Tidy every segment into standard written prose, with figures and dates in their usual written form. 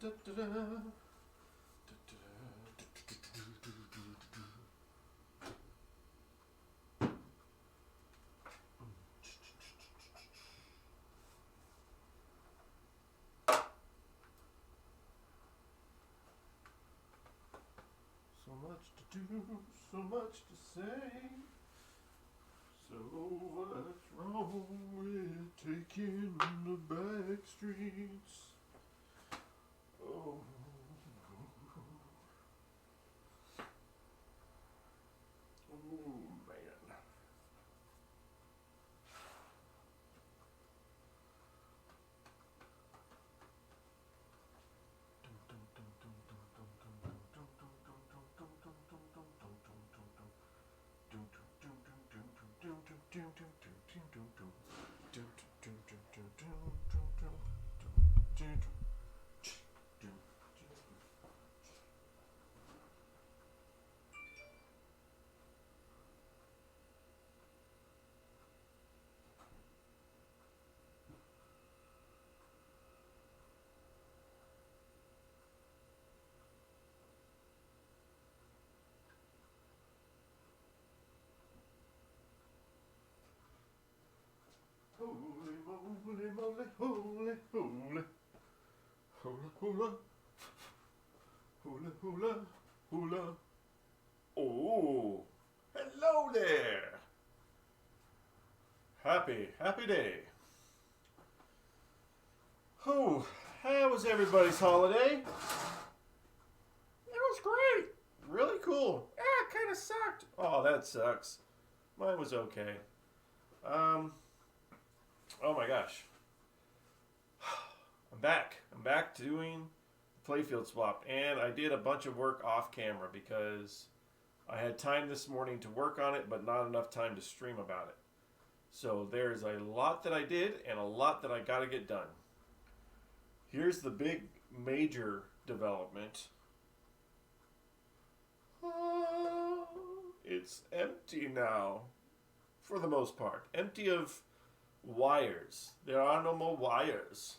So much to do, so much to say. So what's wrong with taking the back streets? Oh, man. Holy moly, moly, holy, holy. Hula, hula. Hula, hula, hula. Oh, hello there. Happy day. Oh, how was everybody's holiday? It was great. Really cool. It kind of sucked. Oh, that sucks. Mine was okay. Oh my gosh. I'm back. I'm back doing playfield swap, and I did a bunch of work off camera because I had time this morning to work on it, but not enough time to stream about it. So there's a lot that I did and a lot that I got to get done. Here's the big major development. It's empty now, for the most part. Empty of wires. There are no more wires.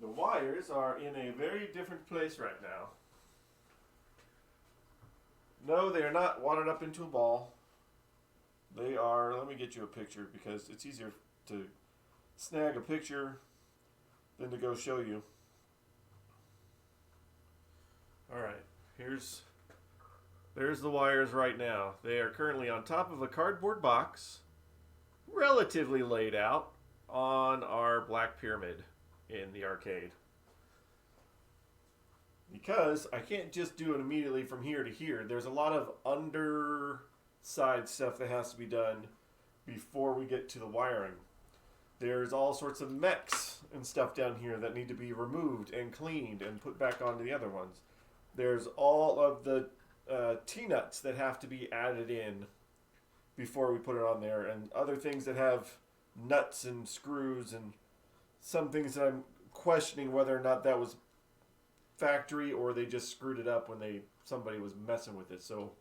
The wires are in a very different place right now. No, they are not wadded up into a ball. They are, let me get you a picture because it's easier to snag a picture than to go show you. Alright, there's the wires right now. They are currently on top of a cardboard box, relatively laid out on our black pyramid in the arcade. Because I can't just do it immediately from here to here. There's a lot of underside stuff that has to be done before we get to the wiring. There's all sorts of mechs and stuff down here that need to be removed and cleaned and put back onto the other ones. There's all of the T-nuts that have to be added in before we put it on there, and other things that have nuts and screws, and some things that I'm questioning whether or not that was factory or they just screwed it up when somebody was messing with it. So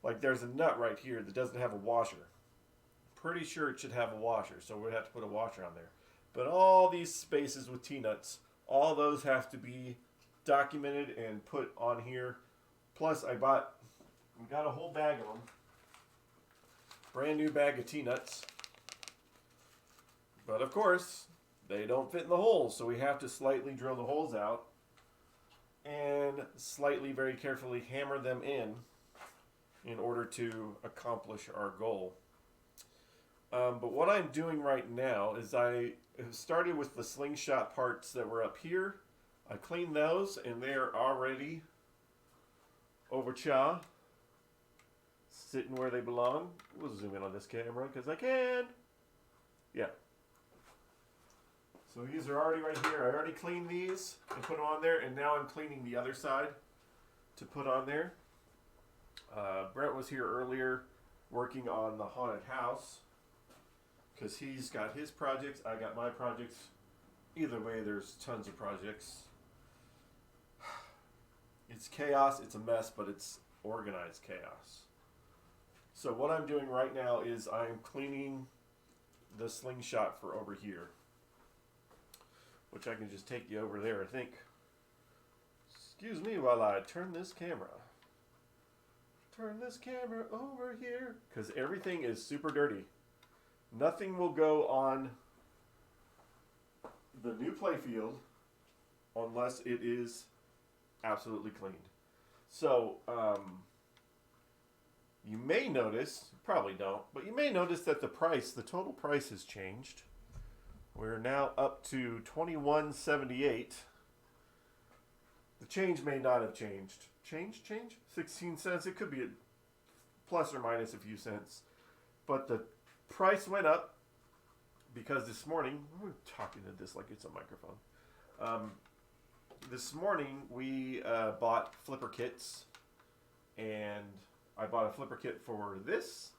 like there's a nut right here that doesn't have a washer. Pretty sure it should have a washer, so we'd have to put a washer on there. But all these spaces with T-nuts, all those have to be documented and put on here. Plus we got a whole bag of them. Brand new bag of T-nuts. But of course, they don't fit in the holes, so we have to slightly drill the holes out and slightly, very carefully hammer them in order to accomplish our goal. But what I'm doing right now is I started with the slingshot parts that were up here. I cleaned those, and they are already over cha, sitting where they belong. We'll zoom in on this camera because I can. Yeah. So these are already right here. I already cleaned these and put them on there, and now I'm cleaning the other side to put on there. Brent was here earlier working on the haunted house because he's got his projects, I got my projects. Either way, there's tons of projects. It's chaos, it's a mess, but it's organized chaos. So what I'm doing right now is I'm cleaning the slingshot for over here. which I can just take you over there, I think. Excuse me while I turn this camera. Turn this camera over here. Because everything is super dirty. Nothing will go on the new playfield unless it is absolutely cleaned. So, you may notice, probably don't, but you may notice that the total price has changed. We're now up to $21.78. The change may not have changed. Change? 16 cents. It could be a plus or minus a few cents. But the price went up because this morning, I'm talking to this like it's a microphone. This morning we bought flipper kits, and I bought a flipper kit for this,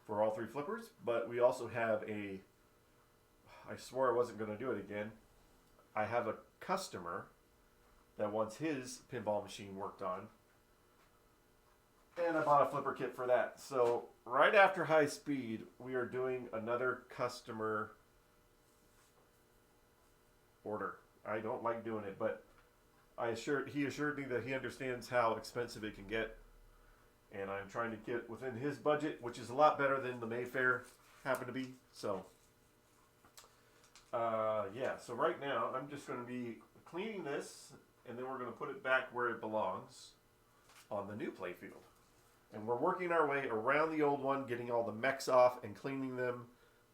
for all 3 flippers, but we also have I swore I wasn't going to do it again. I have a customer that wants his pinball machine worked on, and I bought a flipper kit for that. So right after High Speed, we are doing another customer order. I don't like doing it, but he assured me that he understands how expensive it can get, and I'm trying to get within his budget, which is a lot better than the Mayfair happened to be. So, yeah. So right now, I'm just going to be cleaning this, and then we're going to put it back where it belongs on the new playfield. And we're working our way around the old one, getting all the mechs off and cleaning them,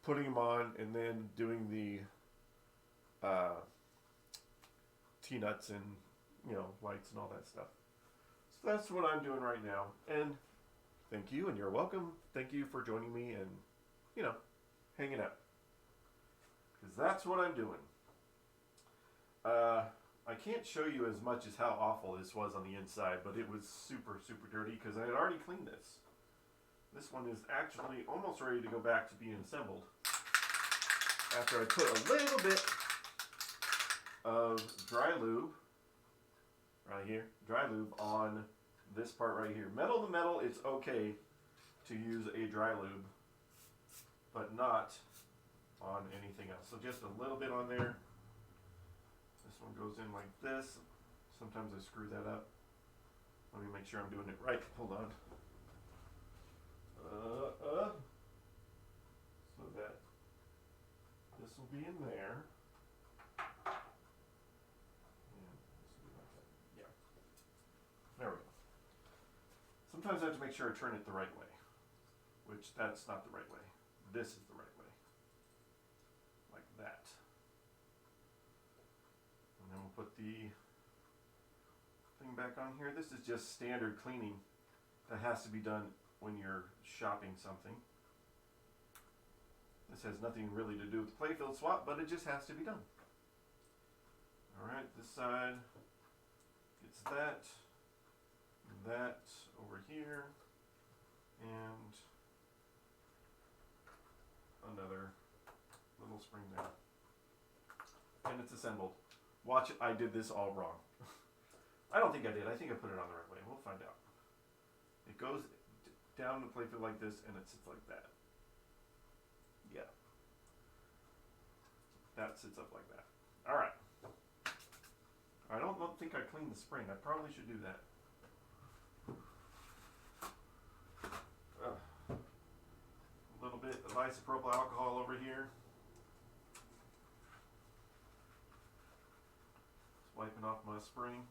putting them on, and then doing the T-nuts and, lights and all that stuff. So that's what I'm doing right now. And thank you, and you're welcome. Thank you for joining me and, hanging out. Because that's what I'm doing. I can't show you as much as how awful this was on the inside, but it was super, super dirty because I had already cleaned this. This one is actually almost ready to go back to being assembled. After I put a little bit of dry lube, right here, dry lube on this part right here. Metal to metal, it's okay to use a dry lube, but not on anything else. So just a little bit on there. This one goes in like this. Sometimes I screw that up. Let me make sure I'm doing it right. Hold on. So that this will be in there. There we go. Sometimes I have to make sure I turn it the right way, which that's not the right way. This is the right way. Like that. And then we'll put the thing back on here. This is just standard cleaning that has to be done when you're shopping something. This has nothing really to do with the playfield swap, but it just has to be done. Alright, this side gets that over here, and another little spring there. And it's assembled. Watch it, I did this all wrong. I don't think I did. I think I put it on the right way. We'll find out. It goes down the playfield like this, and it sits like that. Yeah. That sits up like that. Alright. I don't think I cleaned the spring. I probably should do that. A little bit of isopropyl alcohol over here. Just wiping off my spring.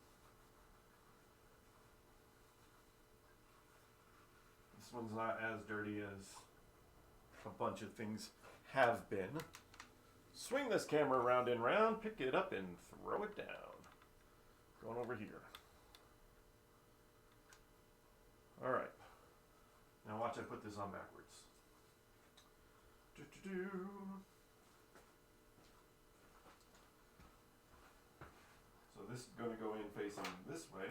This one's not as dirty as a bunch of things have been. Swing this camera round and round, pick it up and throw it down. Going over here. Alright. Now watch I put this on backwards. So this is going to go in facing this way.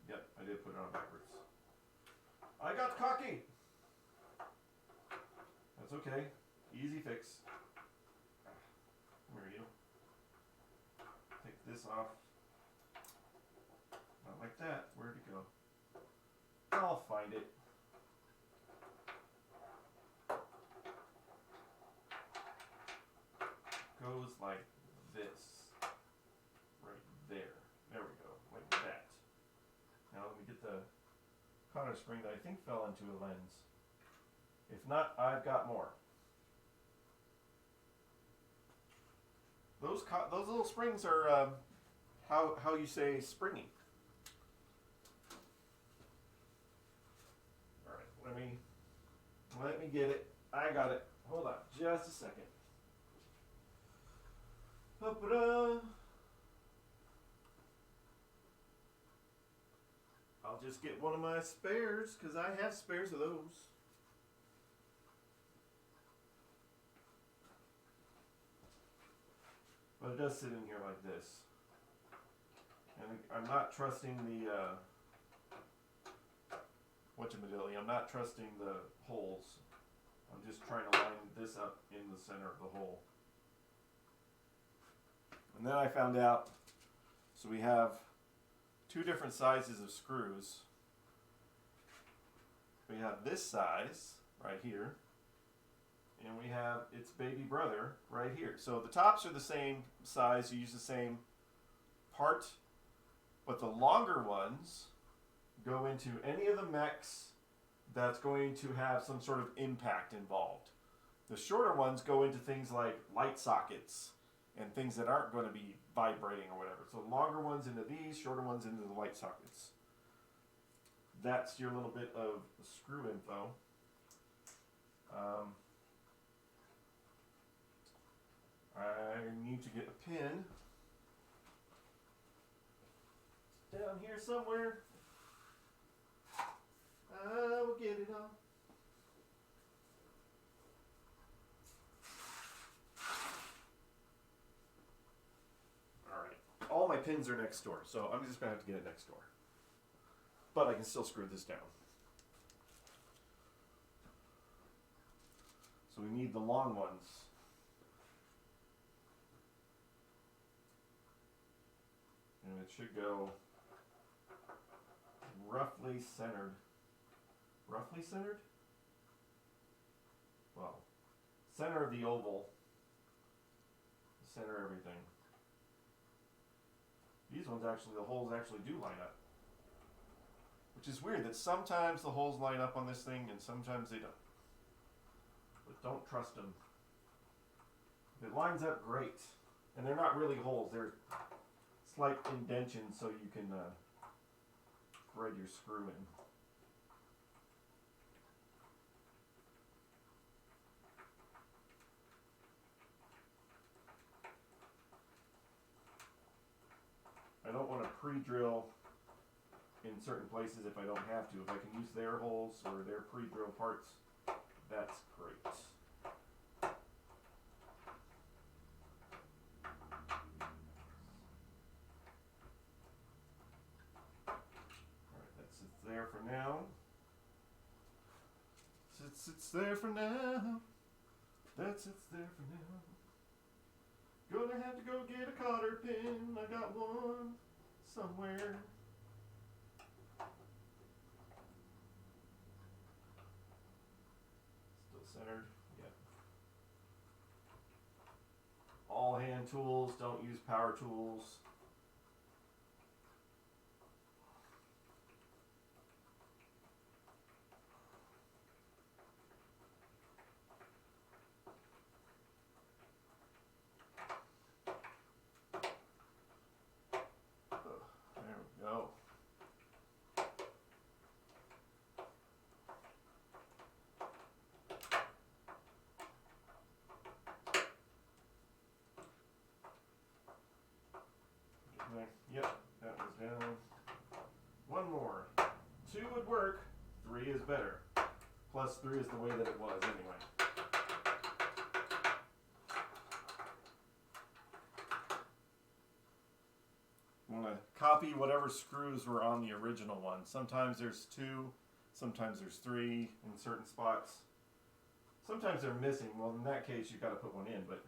Yep, I did put it on backwards. I got cocky! That's okay. Easy fix. Come here, you. Take this off. Not like that. Where'd it go? I'll find it. goes like this. Right there. There we go. Like that. Now let me get the cotter spring that I think fell into a lens. If not, I've got more. Those little springs are how you say springy. All right, let me get it. I got it. Hold on, just a second. Ba-ba-da. I'll just get one of my spares because I have spares of those. But it does sit in here like this. And I'm not trusting the whatchamadilly. I'm not trusting the holes. I'm just trying to line this up in the center of the hole. And then I found out, so we have two different sizes of screws. We have this size right here, and we have its baby brother right here. So the tops are the same size, you use the same part, but the longer ones go into any of the mechs that's going to have some sort of impact involved. The shorter ones go into things like light sockets and things that aren't going to be vibrating or whatever. So longer ones into these, shorter ones into the light sockets. That's your little bit of screw info. I need to get a pin. It's down here somewhere. I will get it on. Alright. All my pins are next door, so I'm just going to have to get it next door. But I can still screw this down. So we need the long ones. And it should go roughly centered. Roughly centered? Well, center of the oval. Center everything. These ones actually, the holes actually do line up. Which is weird that sometimes the holes line up on this thing and sometimes they don't. But don't trust them. It lines up great. And they're not really holes, they're slight indentions so you can thread your screw in. I don't want to pre-drill in certain places if I don't have to. If I can use their holes or their pre-drill parts, that's great. Alright, that sits there for now. Sits there for now. That sits there for now. Gonna have to go get a cotter pin. I got one somewhere. Still centered. Yep. All hand tools. Don't use power tools. There we go. Yep, that was down. One more. 2 would work. 3 is better. Plus 3 is the way that it was anyway. I'm going to copy whatever screws were on the original one. Sometimes there's 2, sometimes there's 3 in certain spots. Sometimes they're missing. Well, in that case, you've got to put one in. But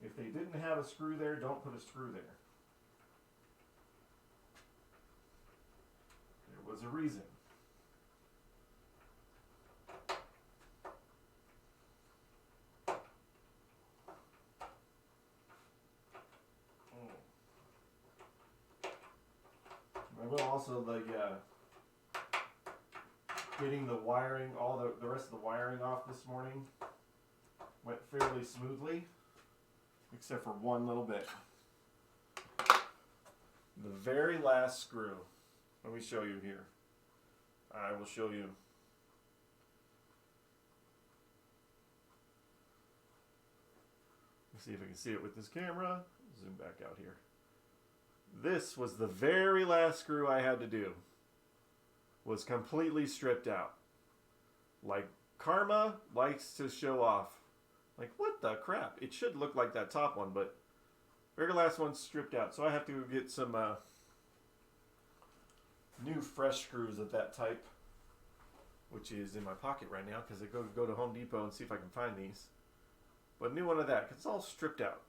if they didn't have a screw there, don't put a screw there. There was a reason. will also getting the wiring, all the rest of the wiring off this morning went fairly smoothly, except for one little bit. The very last screw. Let me show you here. I will show you. Let's see if I can see it with this camera. Zoom back out here. This was the very last screw I had to do. Was completely stripped out. Like Karma likes to show off. Like, what the crap? It should look like that top one, but very last one's stripped out. So I have to get some new fresh screws of that type, which is in my pocket right now because I go to Home Depot and see if I can find these. But new one of that because it's all stripped out.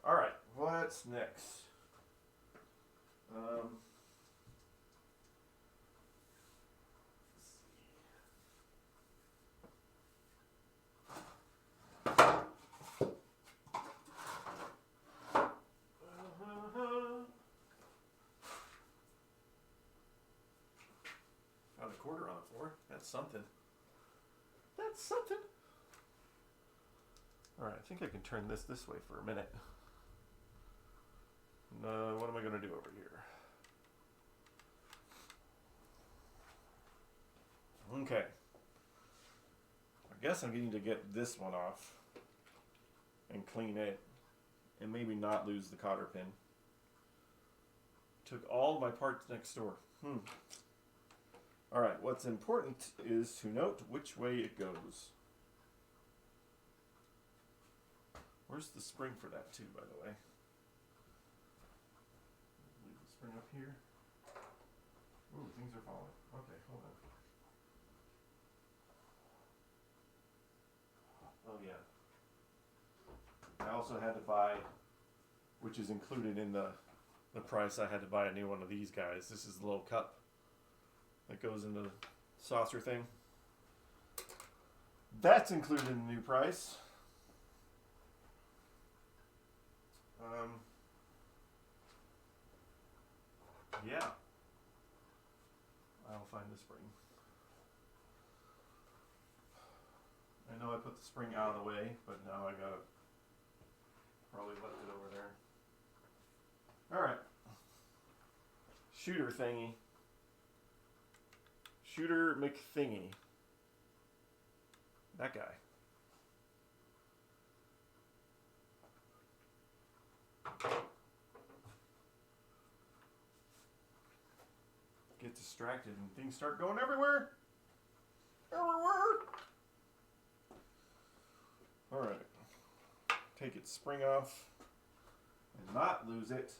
All right, what's next? Found a quarter on the floor. That's something. That's something. All right, I think I can turn this way for a minute. What am I going to do over here? Okay. I guess I'm going to get this one off and clean it and maybe not lose the cotter pin. Took all my parts next door. All right, what's important is to note which way it goes. Where's the spring for that too, by the way? Leave the spring up here. Ooh, things are falling. Okay, hold on. Oh yeah. I also had to buy, which is included in the price, I had to buy a new one of these guys. This is the little cup that goes in the saucer thing. That's included in the new price. Yeah. I'll find the spring. I know I put the spring out of the way, but now I gotta probably left it over there. Alright. Shooter thingy. Shooter McThingy. That guy. Get distracted and things start going everywhere. Alright. Take its spring off and not lose it.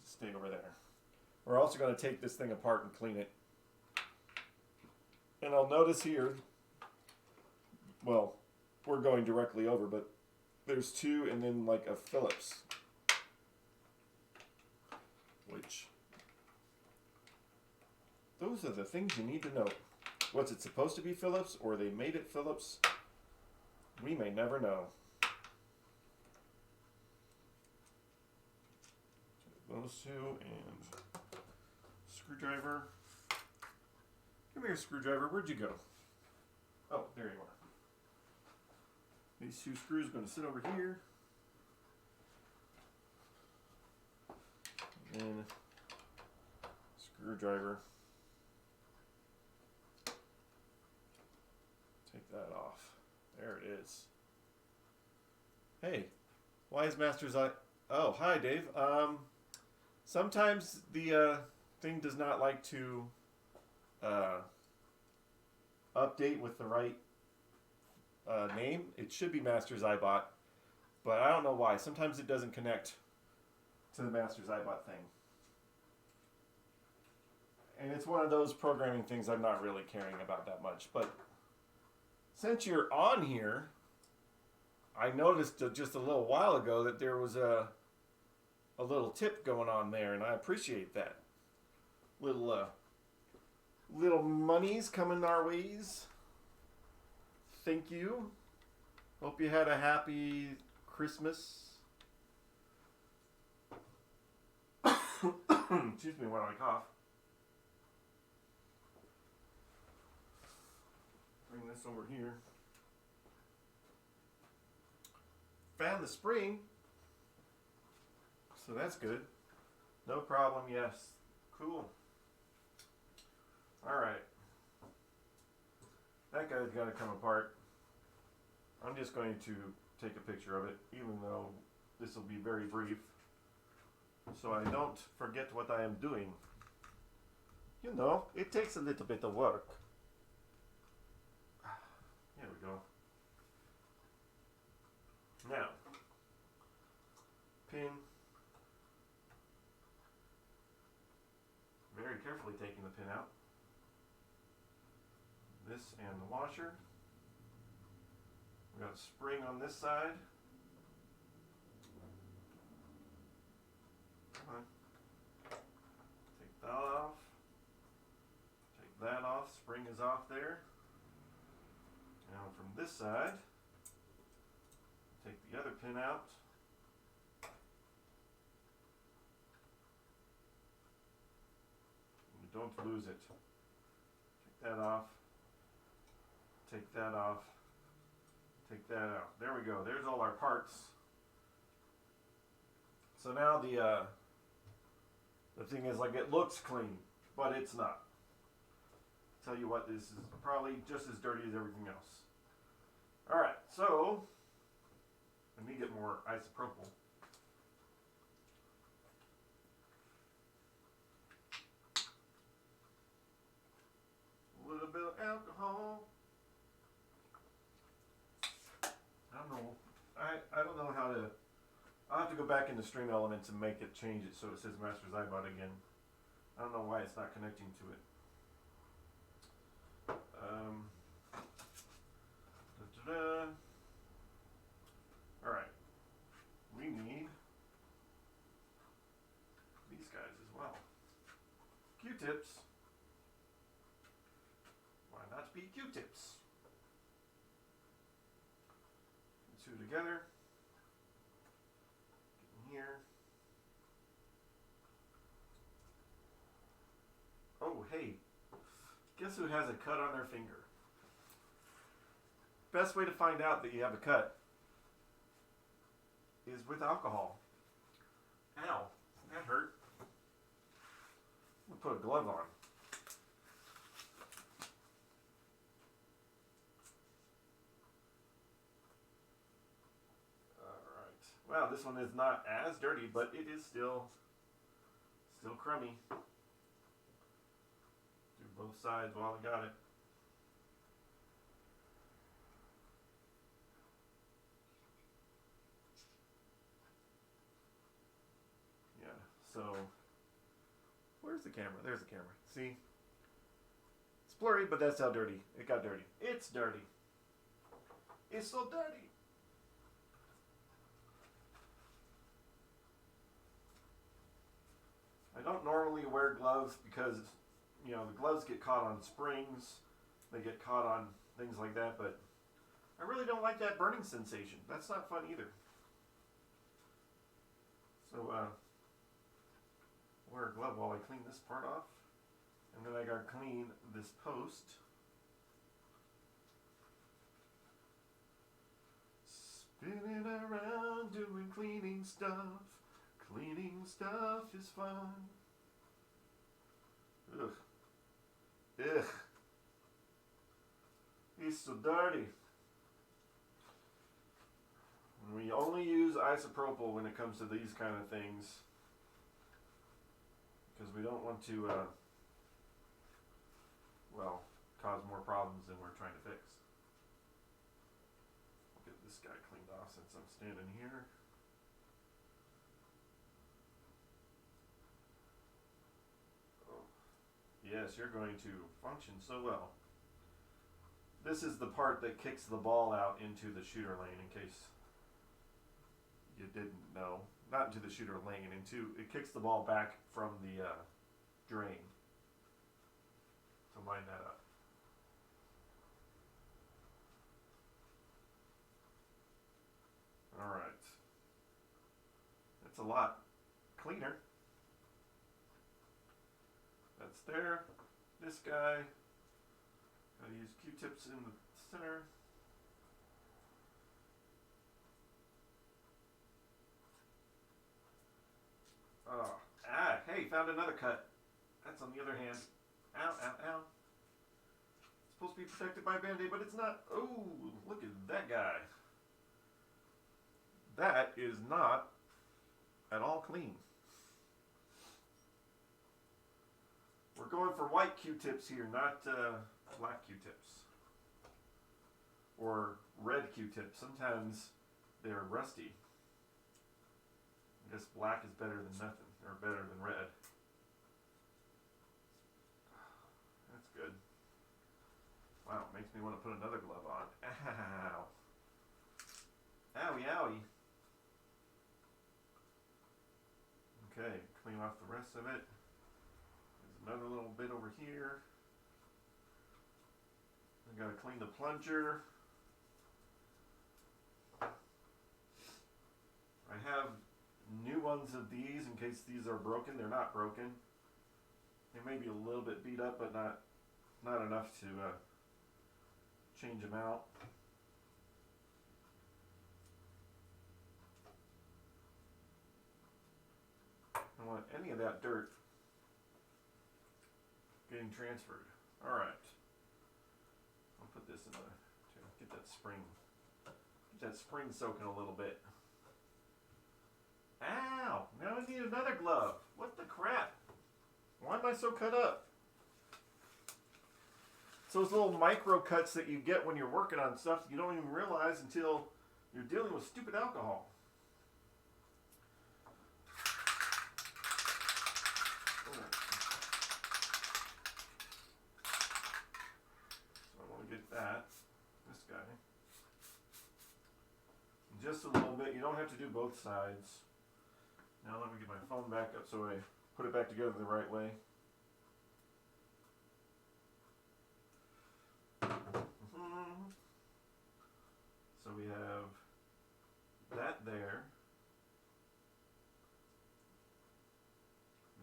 Just stay over there. We're also going to take this thing apart and clean it. And I'll notice here, well, we're going directly over, but there's two and then like a Phillips. Which, those are the things you need to know. What's it supposed to be Phillips, or they made it Phillips? We may never know. Those two and screwdriver. Come here, screwdriver. Where'd you go? Oh, there you are. These two screws are going to sit over here. And screwdriver. Take that off. There it is. Hey, why is Master's Eye? Oh, hi, Dave. Sometimes the thing does not like to update with the right name. It should be Master's iBot, but I don't know why. Sometimes it doesn't connect to the Master's iBot thing. And it's one of those programming things I'm not really caring about that much. But since you're on here, I noticed just a little while ago that there was a little tip going on there, and I appreciate that. Little monies coming our ways. Thank you. Hope you had a happy Christmas. Excuse me while I cough. Bring this over here. Found the spring. So that's good. No problem, yes. Cool. Alright. That guy's got to come apart. I'm just going to take a picture of it, even though this will be very brief, so I don't forget what I am doing. You know, it takes a little bit of work. Here we go. Now, pin. Very carefully taking the pin out. This and the washer. We got a spring on this side. Come on. Take that off. Take that off. Spring is off there. Now from this side, take the other pin out. And don't lose it. Take that off. Take that off. Take that out. There we go. There's all our parts. So now the thing is, like, it looks clean, but it's not. Tell you what, this is probably just as dirty as everything else. Alright, so let me get more isopropyl. A little bit of alcohol. I don't know. I don't know how to. I'll have to go back into Stream Elements and make it change it so it says Master's iBot again. I don't know why it's not connecting to it. Alright. We need these guys as well. Q-tips. Why not be Q-tips? Two together. Get in here. Oh, hey. Guess who has a cut on their finger? Best way to find out that you have a cut is with alcohol. Ow, that hurt. I'm gonna put a glove on. Alright. Well, this one is not as dirty, but it is still crummy. Do both sides while I got it. So, where's the camera? There's the camera. See? It's blurry, but that's how dirty. It got dirty. It's dirty. It's so dirty. I don't normally wear gloves because, you know, the gloves get caught on springs. They get caught on things like that, but I really don't like that burning sensation. That's not fun either. So, wear a glove while I clean this part off. And then I gotta clean this post. Spinning around doing cleaning stuff. Cleaning stuff is fun. Ugh. Ugh. It's so dirty. We only use isopropyl when it comes to these kind of things, because we don't want to, well, cause more problems than we're trying to fix. I'll get this guy cleaned off since I'm standing here. Oh. Yes, you're going to function so well. This is the part that kicks the ball out into the shooter lane, in case you didn't know. Not into the shooter lane, it kicks the ball back from the drain to line that up. Alright. It's a lot cleaner. there. This guy, gotta use Q-tips in the center. Oh, hey, found another cut. That's on the other hand. Ow, ow, ow. It's supposed to be protected by a Band-Aid, but it's not. Oh, look at that guy. That is not at all clean. We're going for white Q-tips here, not black Q-tips. Or red Q-tips. Sometimes they're rusty. I guess black is better than nothing, or better than red. That's good. Wow, makes me want to put another glove on. Ow. Owie, owie. Okay, clean off the rest of it. There's another little bit over here. I gotta clean the plunger. I have new ones of these in case these are broken. They're not broken. They may be a little bit beat up, but not enough to change them out. I don't want any of that dirt getting transferred. All right. I'll put this in get that spring. Get that spring soaking a little bit. Ow! Now I need another glove. What the crap? Why am I so cut up? It's those little micro cuts that you get when you're working on stuff you don't even realize until you're dealing with stupid alcohol. So I want to get this guy. Just a little bit. You don't have to do both sides. Now let me get my phone back up so I put it back together the right way. So we have that there.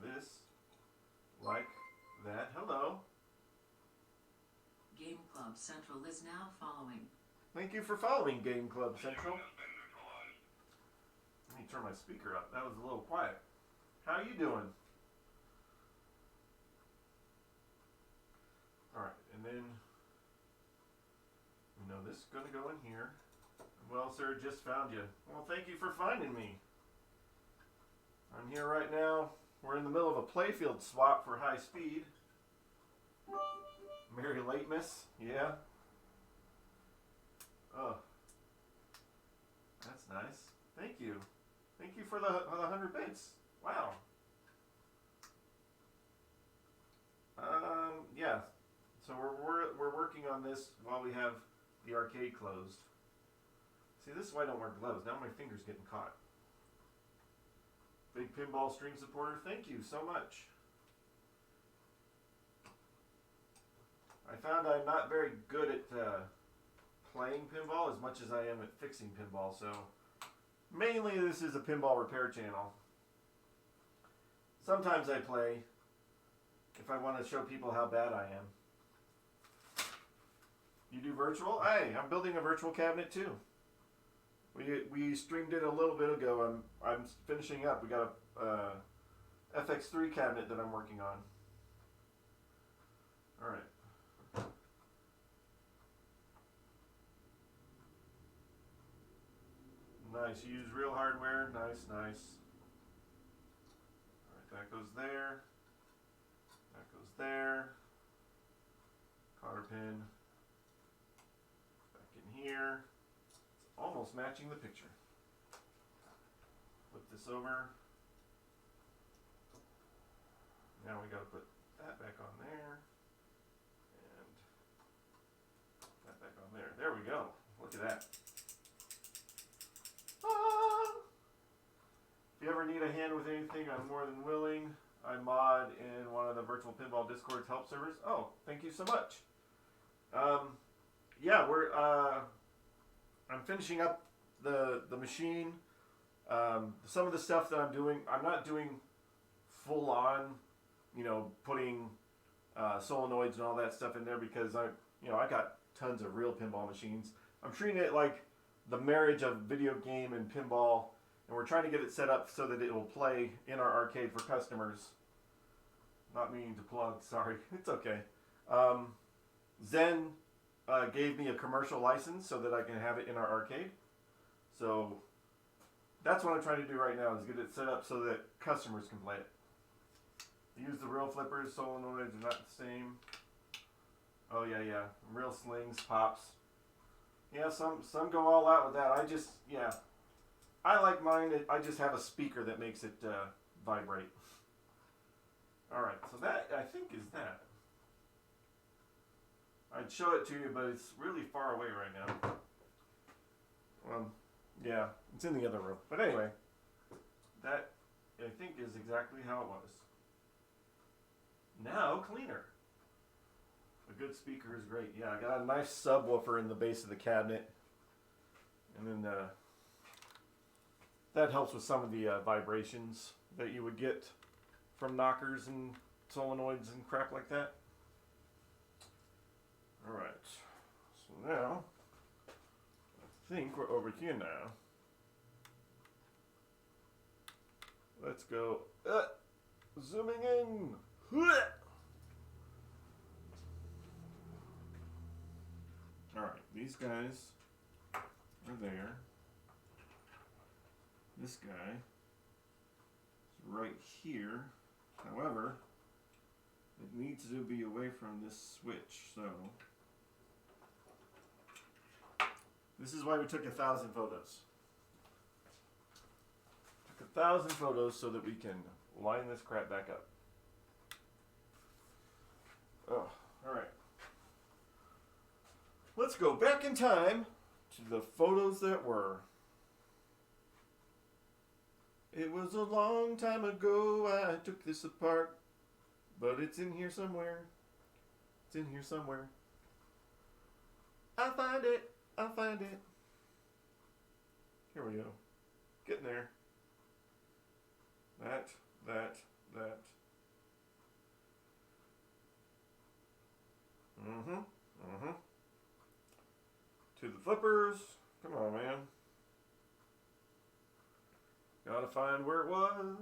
This, like that. Hello. Game Club Central is now following. Thank you for following Game Club Central. Let me turn my speaker up. That was a little quiet. How you doing? Alright, and then this is going to go in here. Well, sir, just found you. Well, thank you for finding me. I'm here right now. We're in the middle of a playfield swap for high speed. Mary Latemus, yeah. Oh, that's nice. Thank you. Thank you for the 100 bits. Wow. Yeah. So we're working on this while we have the arcade closed. See, this is why I don't wear gloves. Now my finger's getting caught. Big pinball stream supporter, thank you so much. I found I'm not very good at playing pinball as much as I am at fixing pinball, so mainly this is a pinball repair channel. Sometimes I play if I want to show people how bad I am. You do virtual? Hey, I'm building a virtual cabinet too. We streamed it a little bit ago. I'm finishing up. We got a FX3 cabinet that I'm working on. All right. Nice. You use real hardware. Nice, nice. All right, that goes there. That goes there. Cotter pin. Back in here. Almost matching the picture. Flip this over. Now we got to put that back on there. And that back on there. There we go. Look at that. Ah! If you ever need a hand with anything, I'm more than willing. I mod in one of the Virtual Pinball Discord's help servers. Oh, thank you so much. Yeah, I'm finishing up the machine. Some of the stuff that I'm doing, I'm not doing full on, putting solenoids and all that stuff in there because I got tons of real pinball machines. I'm treating it like the marriage of video game and pinball, and we're trying to get it set up so that it will play in our arcade for customers. Not meaning to plug, sorry, it's okay. Zen gave me a commercial license so that I can have it in our arcade. So that's what I'm trying to do right now is get it set up so that customers can play it. Use the real flippers, solenoids are not the same. Oh yeah, real slings, pops. Yeah, some go all out with that. I like mine. I just have a speaker that makes it vibrate. All right, so that I think is that. I'd show it to you, but it's really far away right now. Yeah, it's in the other room. But anyway, that I think is exactly how it was. Now cleaner. A good speaker is great. Yeah, I got a nice subwoofer in the base of the cabinet, and then that helps with some of the vibrations that you would get from knockers and solenoids and crap like that. All right, so now I think we're over here now. Let's go zooming in. Alright, these guys are there. This guy is right here. However, it needs to be away from this switch, so this is why we took 1,000 photos. Took 1,000 photos so that we can line this crap back up. Oh, alright. Let's go back in time to the photos that were. It was a long time ago I took this apart, but it's in here somewhere. It's in here somewhere. I'll find it. I'll find it. Here we go. Getting there. That. To the flippers. Come on, man. Gotta find where it was.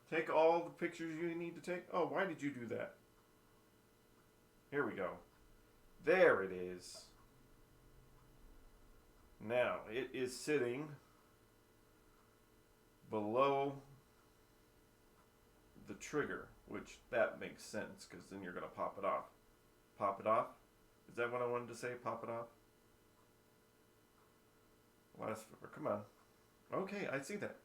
Take all the pictures you need to take. Oh, why did you do that? Here we go. There it is. Now, it is sitting below the trigger, which that makes sense because then you're going to pop it off. Pop it off? Is that what I wanted to say? Pop it off? Last flipper. Come on. Okay, I see that.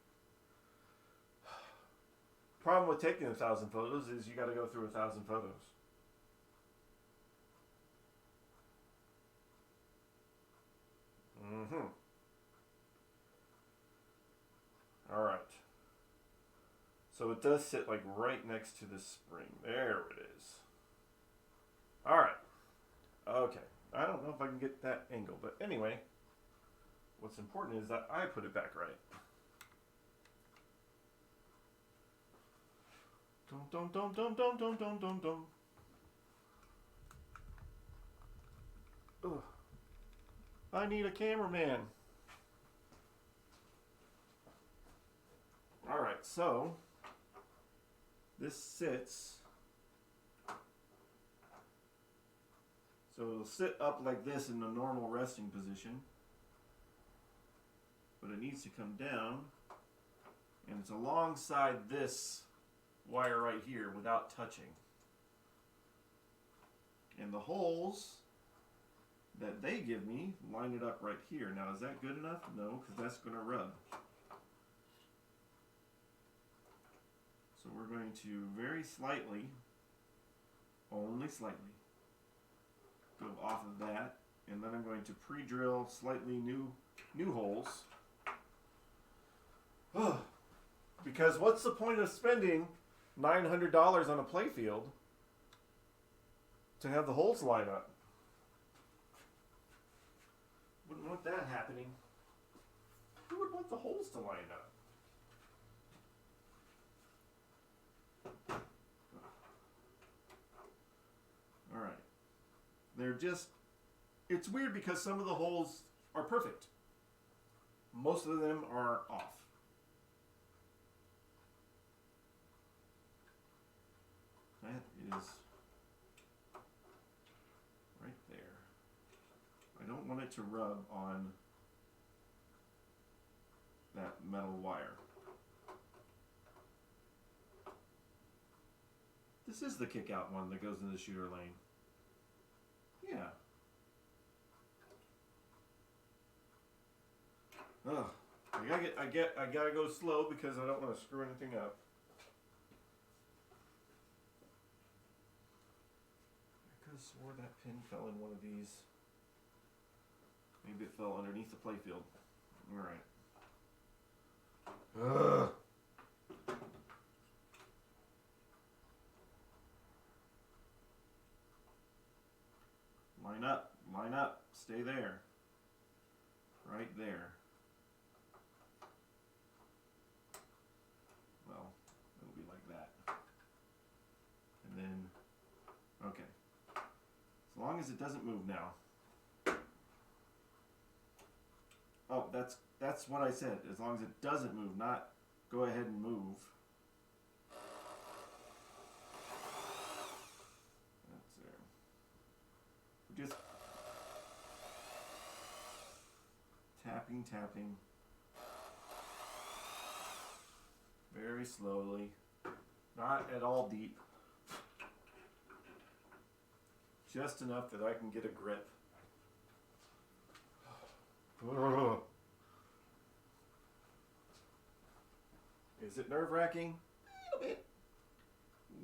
Problem with taking 1,000 photos is you got to go through 1,000 photos. All right. So it does sit like right next to the spring. There it is. All right. Okay. I don't know if I can get that angle, but anyway, what's important is that I put it back right. Dum. Ugh. I need a cameraman. Alright, so this sits. So it'll sit up like this in the normal resting position. But it needs to come down. And it's alongside this wire right here without touching. And the holes that they give me line it up right here. Now, is that good enough? No, because that's going to rub. So we're going to very slightly, only slightly, go off of that, and then I'm going to pre-drill slightly new holes. Because what's the point of spending $900 on a playfield to have the holes line up? Wouldn't want that happening. Who would want the holes to line up? They're just, it's weird because some of the holes are perfect. Most of them are off. That is right there. I don't want it to rub on that metal wire. This is the kick out one that goes in the shooter lane. Yeah. Ugh. I gotta go slow because I don't want to screw anything up. I could have swore that pin fell in one of these. Maybe it fell underneath the playfield. Alright. Ugh. Line up, stay there. Right there. Well, it'll be like that. And then, okay. As long as it doesn't move now. Oh, that's what I said. As long as it doesn't move, not go ahead and move. That's there. Just tapping. Very slowly. Not at all deep. Just enough that I can get a grip. Is it nerve-wracking? A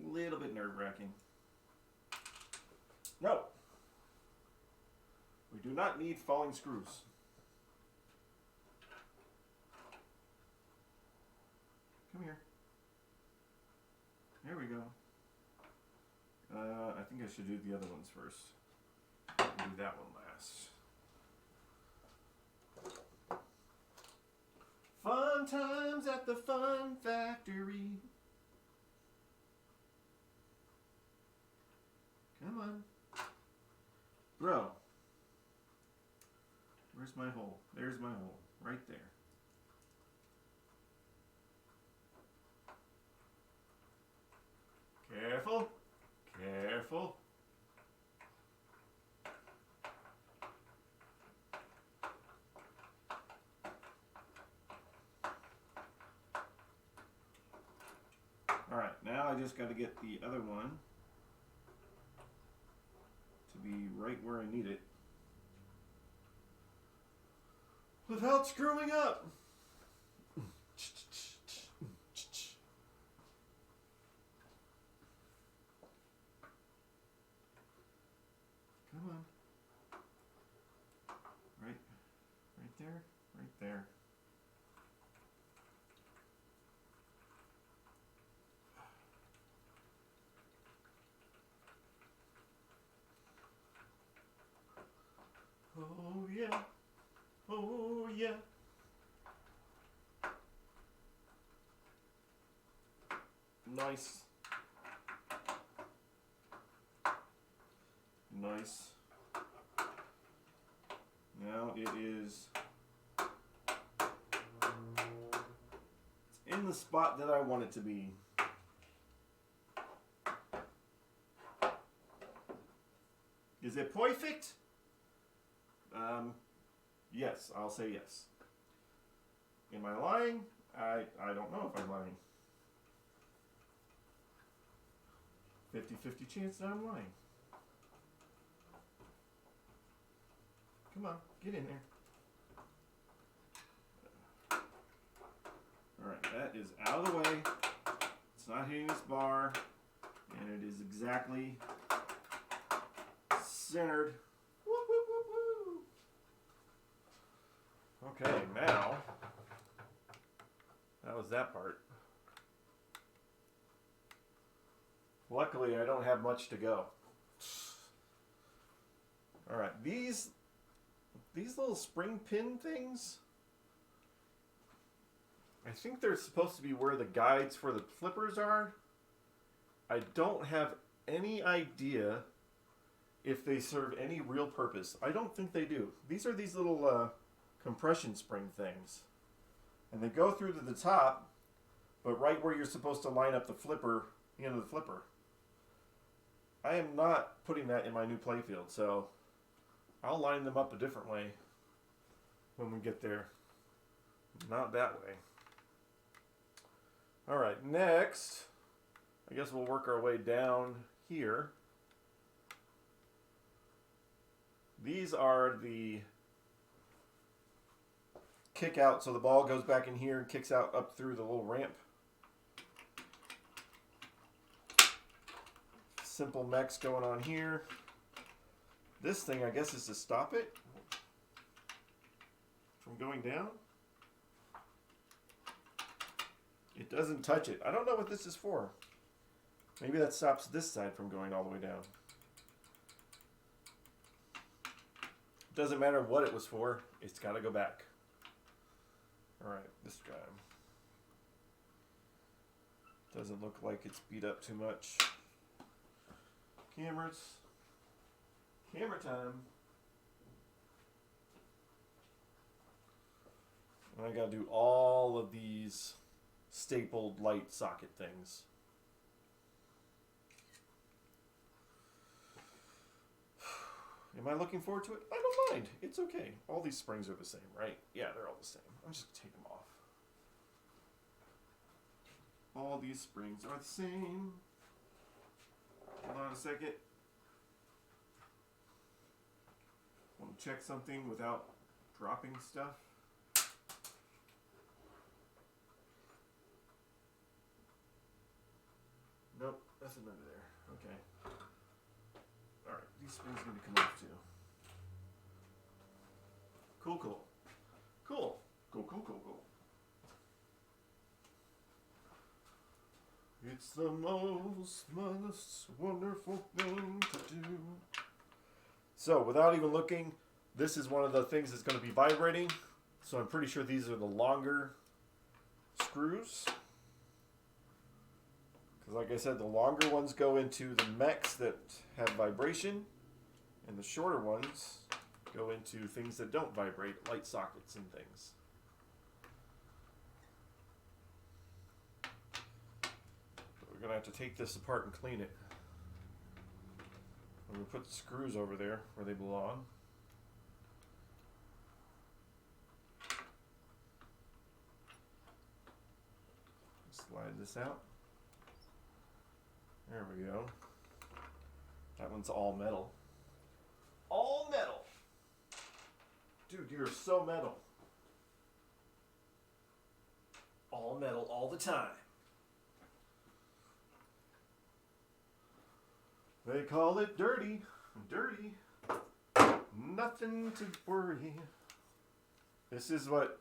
little bit nerve-wracking. No. We do not need falling screws. Come here. There we go. I think I should do the other ones first. I'll do that one last. Fun times at the Fun Factory. Come on. Bro. Where's my hole? There's my hole. Right there. Careful. Careful. Alright, now I just got to get the other one to be right where I need it without screwing up. Come on. Right there, right there. Oh yeah, oh yeah. Nice. Nice. Now it is, it's in the spot that I want it to be. Is it perfect? Yes, I'll say yes. Am I lying? I don't know if I'm lying. 50-50 chance that I'm lying. Come on, get in there. Alright, that is out of the way. It's not hitting this bar. And it is exactly centered. Woo, woo, woo, woo. Okay, now, that was that part. Luckily, I don't have much to go. Alright, these little spring pin things, I think they're supposed to be where the guides for the flippers are. I don't have any idea if they serve any real purpose. I don't think they do. These are these little compression spring things. And they go through to the top, but right where you're supposed to line up the flipper, the end of the flipper. I am not putting that in my new playfield, so I'll line them up a different way when we get there. Not that way. Alright, next, I guess we'll work our way down here. These are the kick out, so the ball goes back in here and kicks out up through the little ramp. Simple mechs going on here. This thing, I guess, is to stop it from going down. It doesn't touch it. I don't know what this is for. Maybe that stops this side from going all the way down. Doesn't matter what it was for. It's got to go back. Alright, this guy. Doesn't look like it's beat up too much. Cameras. Camera time. And I gotta do all of these stapled light socket things. Am I looking forward to it? I don't mind. It's okay. All these springs are the same, right? Yeah, they're all the same. I'm just gonna take them off. All these springs are the same. Hold on a second. Want to check something without dropping stuff? Nope, nothing under there. Okay. Alright, these springs need to come off too. Cool, cool. Cool. Cool, cool, cool, cool. It's the most wonderful thing to do. So, without even looking, this is one of the things that's going to be vibrating. So I'm pretty sure these are the longer screws. Because like I said, the longer ones go into the mechs that have vibration, and the shorter ones go into things that don't vibrate, light sockets and things. We're going to have to take this apart and clean it. I'm going to put the screws over there where they belong. Slide this out. There we go. That one's all metal. All metal! Dude, you're so metal. All metal all the time. They call it dirty. Dirty. Nothing to worry. This is what,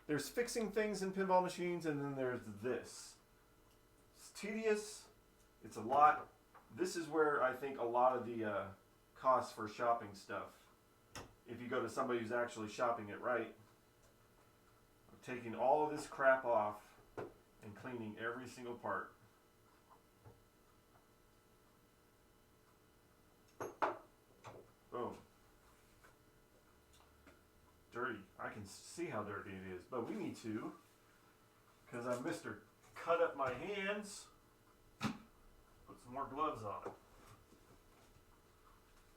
there's fixing things in pinball machines, and then there's this. It's tedious. It's a lot. This is where I think a lot of the costs for shopping stuff, if you go to somebody who's actually shopping it right, taking all of this crap off and cleaning every single part. Boom. Dirty. I can see how dirty it is, but we need to, because I'm Mr. Cut Up My Hands, put some more gloves on.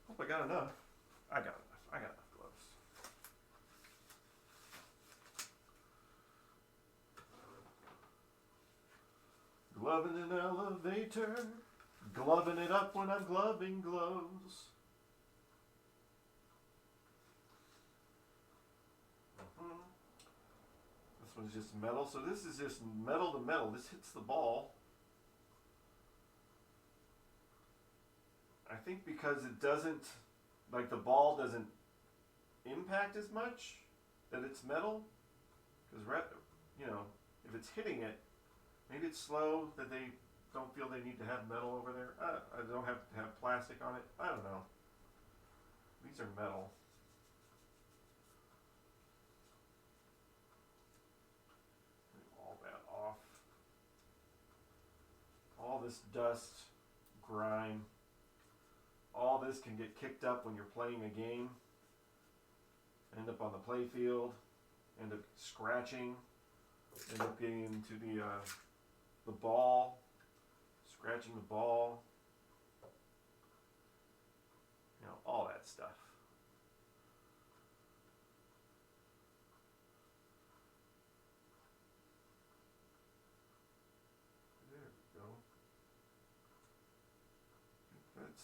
Hope I got enough. I got enough. I got enough gloves. Gloving an elevator, gloving it up when I'm gloving gloves. This one's just metal, so this is just metal to metal. This hits the ball. I think because it doesn't, like the ball doesn't impact as much, that it's metal. Because, you know, if it's hitting it, maybe it's slow, that they don't feel they need to have metal over there. I don't have to have plastic on it. I don't know. These are metal. All that off. All this dust, grime. all this can get kicked up when you're playing a game. End up on the play field, end up scratching, end up getting into the ball, scratching the ball, you know, all that stuff. There we go. That's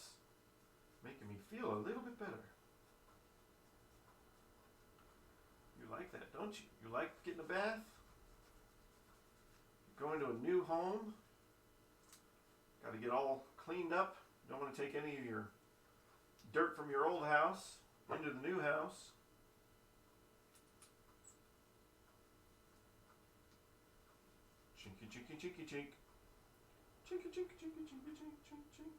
making me feel a little bit better. You like that, don't you? You like getting a bath? You're going to a new home. Got to get all cleaned up. Don't want to take any of your dirt from your old house into the new house. Chinky, chinky, chinky, chink. Chinky, chinky, chinky, chinky, chink, chink, chink.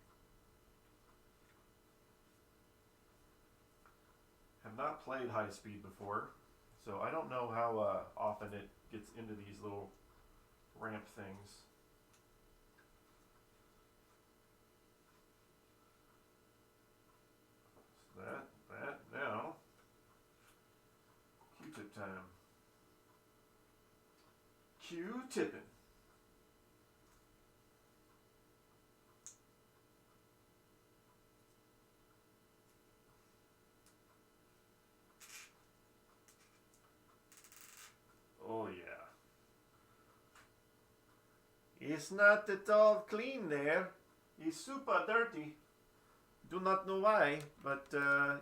Have not played High Speed before, so I don't know how often it gets into these little ramp things. So that now. Q-tip time. Q-tipping. Oh yeah. It's not at all clean there. It's super dirty. Do not know why, but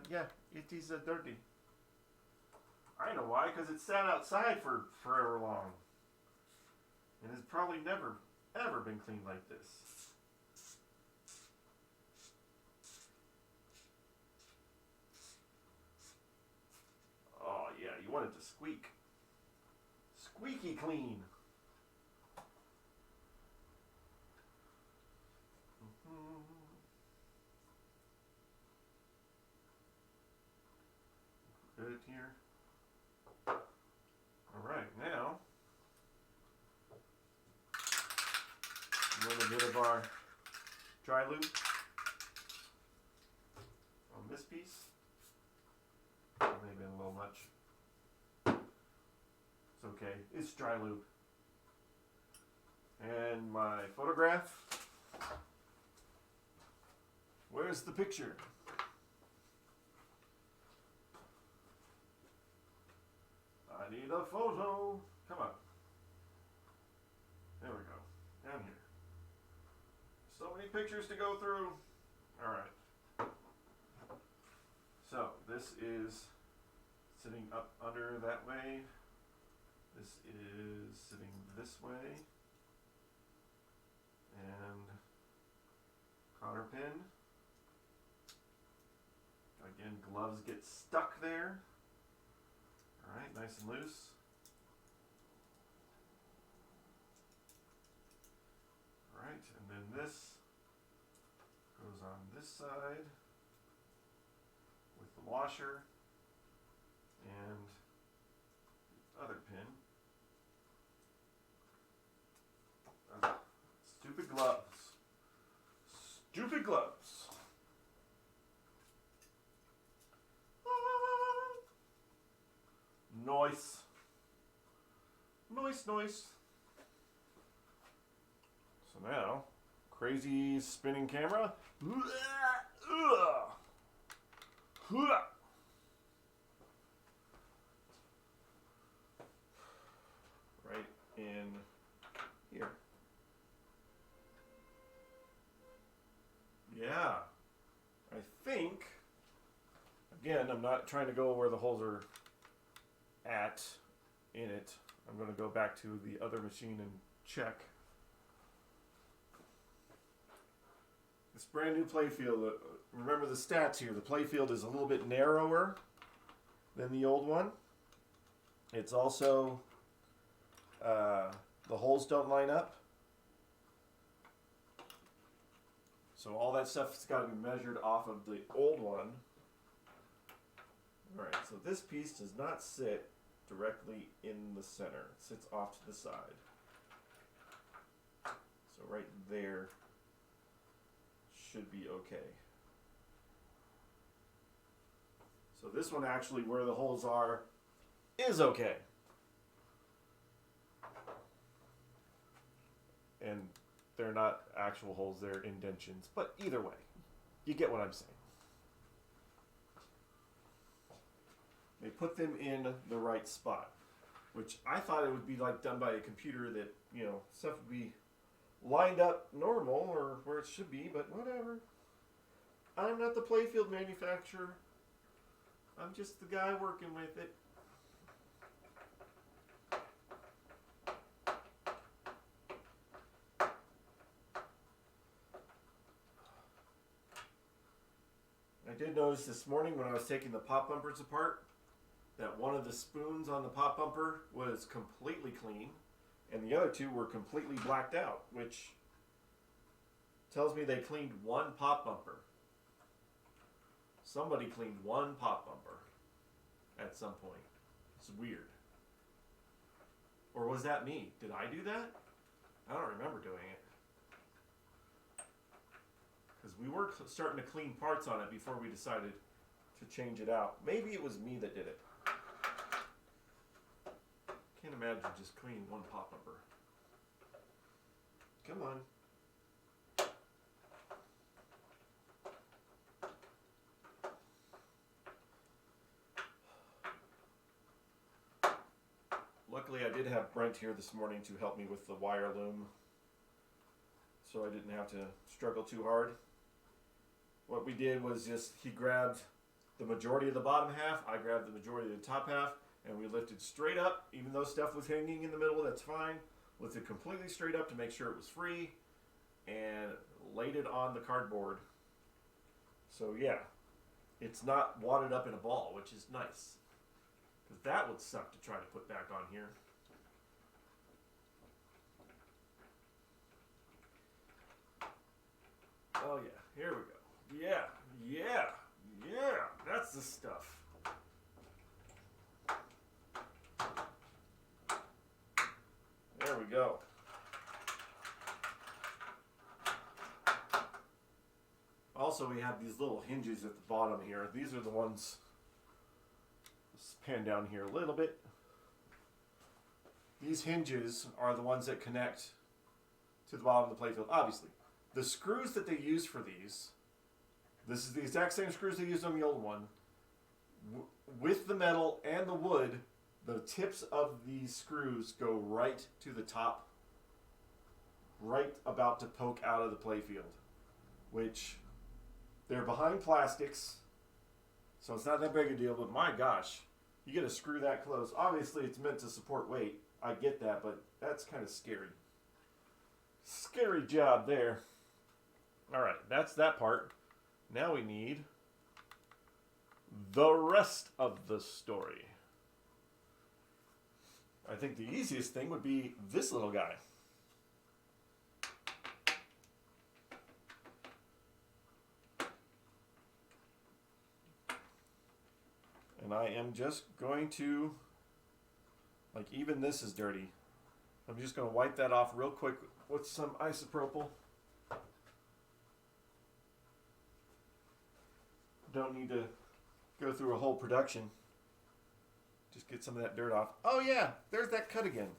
yeah, it is dirty. I know why, because it sat outside for forever long. And it's probably never, ever been cleaned like this. Oh yeah, you want it to squeak. Squeaky clean. Good here. Alright, now a little bit of our dry lube on this piece. Maybe a little much. It's okay. It's dry lube. And my photograph. Where's the picture? I need a photo. Come on. There we go. Down here. So many pictures to go through. Alright. So, this is sitting up under that way. This is sitting this way. And cotter pin. Again, gloves get stuck there. Alright, nice and loose. Alright, and then this goes on this side with the washer and the other pin. Stupid gloves. Stupid gloves. Noise. Noise, noise. So now, crazy spinning camera. Right in here. Yeah. I think, again, I'm not trying to go where the holes are at in it. I'm going to go back to the other machine and check. This brand new playfield, remember the stats here, the playfield is a little bit narrower than the old one. It's also, the holes don't line up. So all that stuff's got to be measured off of the old one. Alright, so this piece does not sit directly in the center. It sits off to the side. So right there should be okay. So this one actually, where the holes are, is okay. And they're not actual holes, they're indentions. But either way, you get what I'm saying. They put them in the right spot, which I thought it would be like done by a computer that, you know, stuff would be lined up normal or where it should be, but whatever. I'm not the playfield manufacturer. I'm just the guy working with it. I did notice this morning when I was taking the pop bumpers apart that one of the spoons on the pop bumper was completely clean and the other two were completely blacked out, which tells me they cleaned one pop bumper. Somebody cleaned one pop bumper at some point. It's weird. Or was that me? Did I do that? I don't remember doing it. Because we were starting to clean parts on it before we decided to change it out. Maybe it was me that did it. Can't imagine just cleaning one pop bumper. Come on. Luckily, I did have Brent here this morning to help me with the wire loom, so I didn't have to struggle too hard. What we did was just, he grabbed the majority of the bottom half, I grabbed the majority of the top half, and we lifted straight up, even though stuff was hanging in the middle, that's fine. Lifted completely straight up to make sure it was free, and laid it on the cardboard. So yeah, it's not wadded up in a ball, which is nice. Because that would suck to try to put back on here. Oh yeah, here we go. Yeah, that's the stuff. There we go. Also, we have these little hinges at the bottom here. These are the ones. Let's pan down here a little bit. These hinges are the ones that connect to the bottom of the playfield. Obviously, the screws that they use for these, this is the exact same screws they used on the old one. With the metal and the wood, the tips of these screws go right to the top, right about to poke out of the playfield, which they're behind plastics, so it's not that big a deal, but my gosh, you get a screw that close. Obviously, it's meant to support weight. I get that, but that's kind of scary. Scary job there. All right, that's that part. Now we need the rest of the story. I think the easiest thing would be this little guy. And I am just going to, like, even this is dirty. I'm just going to wipe that off real quick with some isopropyl. Don't need to go through a whole production. Just get some of that dirt off. Oh yeah, there's that cut again.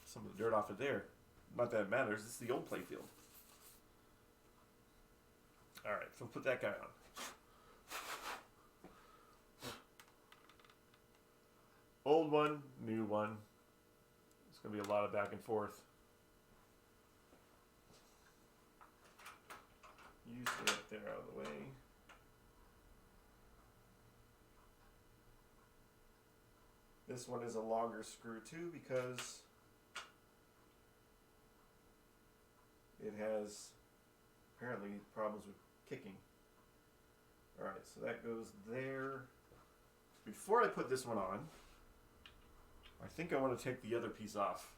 Some of the dirt off of there. Not that it matters, it's the old playfield. Alright, so put that guy on. Old one, new one. It's going to be a lot of back and forth. You stay up there out of the way. This one is a longer screw too because it has apparently problems with kicking. Alright, so that goes there. Before I put this one on, I think I want to take the other piece off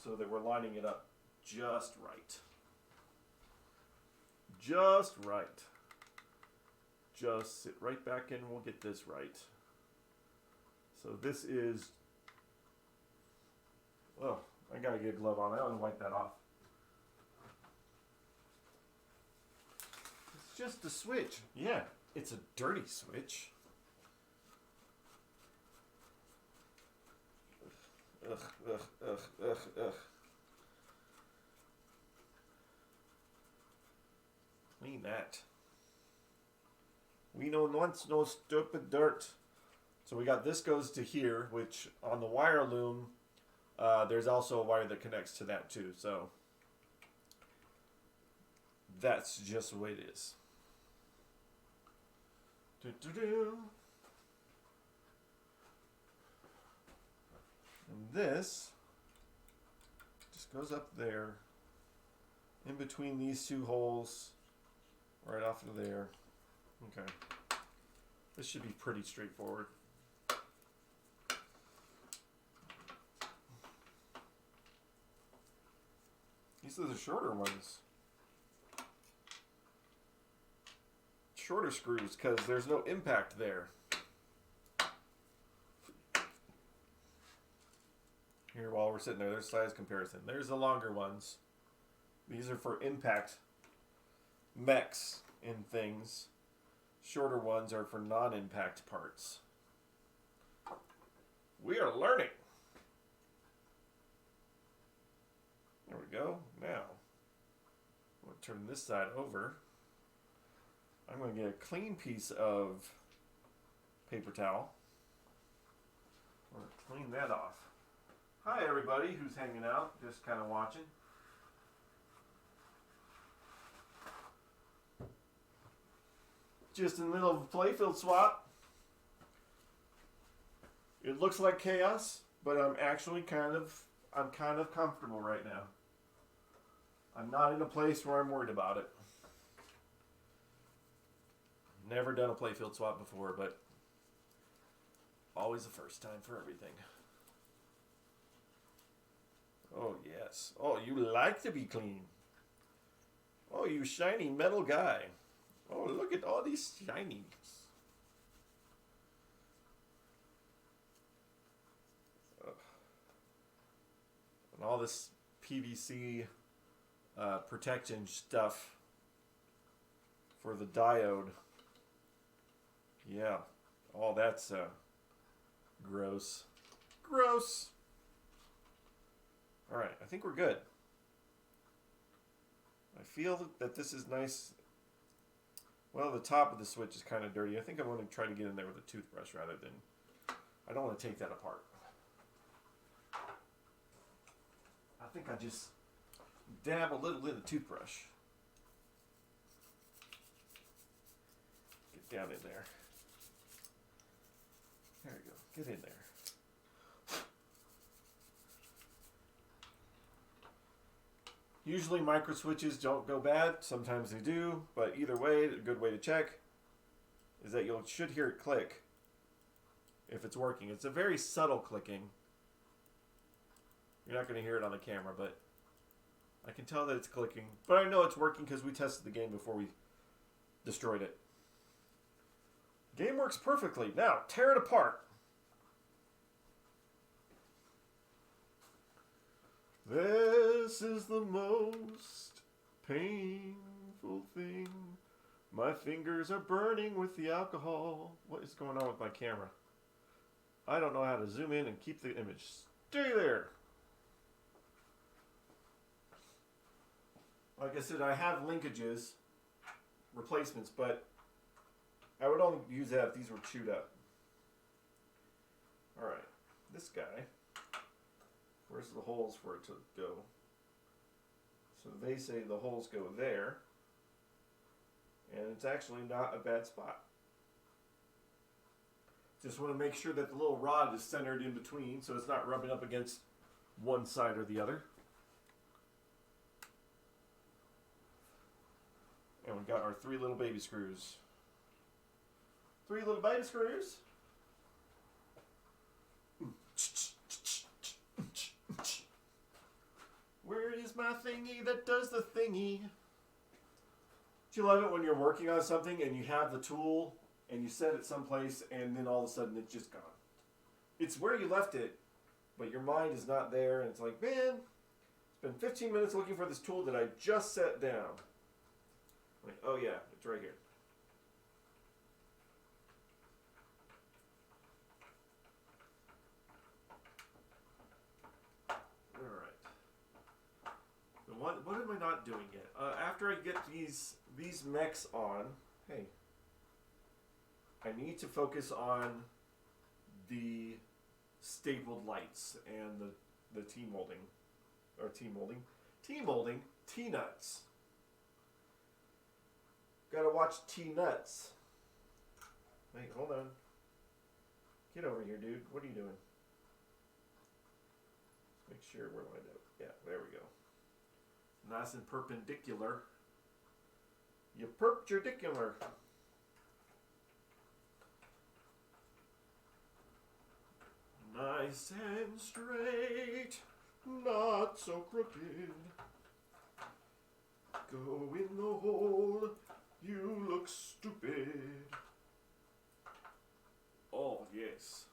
so that we're lining it up just right. Just right. Just sit right back in, we'll get this right. So this is, oh, I gotta get a glove on. I want to wipe that off. It's just a switch. Yeah, It's a dirty switch. Ugh, ugh, ugh, ugh, ugh. Clean that. We don't want no stupid dirt. So we got this goes to here, which on the wire loom, there's also a wire that connects to that too. So that's just the way it is. Do-do-do. And this just goes up there, in between these two holes, right off of there. Okay. This should be pretty straightforward. These are the shorter ones. Shorter screws, because there's no impact there. Here, while we're sitting there, there's size comparison. There's the longer ones. These are for impact mechs and things. Shorter ones are for non-impact parts. We are learning. There we go. Now, I'm going to turn this side over. I'm going to get a clean piece of paper towel. I'm going to clean that off. Hi everybody who's hanging out, just kind of watching. Just in the middle of a playfield swap. It looks like chaos, but I'm actually kind of comfortable right now. I'm not in a place where I'm worried about it. Never done a playfield swap before, but always the first time for everything. Oh, yes. Oh, you like to be clean. Oh, you shiny metal guy. Oh, look at all these shinies. And all this PVC protection stuff for the diode. Yeah. Oh, that's gross. Gross. All right, I think we're good. I feel that this is nice. Well, the top of the switch is kind of dirty. I think I'm going to try to get in there with a toothbrush rather than... I don't want to take that apart. I think I just dab a little in the toothbrush. Get down in there. There you go. Get in there. Usually micro switches don't go bad. Sometimes they do. But either way, a good way to check is that you should hear it click if it's working. It's a very subtle clicking. You're not going to hear it on the camera, but I can tell that it's clicking. But I know it's working because we tested the game before we destroyed it. Game works perfectly. Now, tear it apart. This is the most painful thing. My fingers are burning with the alcohol. What is going on with my camera? I don't know how to zoom in and keep the image. Stay there. Like I said, I have linkages, replacements, but I would only use that if these were chewed up. Alright, this guy. Where's the holes for it to go? So they say the holes go there. And it's actually not a bad spot. Just want to make sure that the little rod is centered in between so it's not rubbing up against one side or the other. And we've got our 3 little baby screws. 3 little baby screws. Where is my thingy that does the thingy? Do you love it when you're working on something and you have the tool and you set it someplace and then all of a sudden it's just gone? It's where you left it, but your mind is not there and it's like, man, it's been 15 minutes looking for this tool that I just set down. Like, oh yeah, it's right here. what am I not doing yet? After I get these mechs on, hey, I need to focus on the stapled lights and the T-molding. Or T-molding? T-molding? T-nuts. Gotta watch T-nuts. Wait, hold on. Get over here, dude. What are you doing? Make sure we're lined up. Yeah, there we go. Nice and perpendicular. You perp-jerdicular. Nice and straight, not so crooked. Go in the hole, you look stupid. Oh, yes.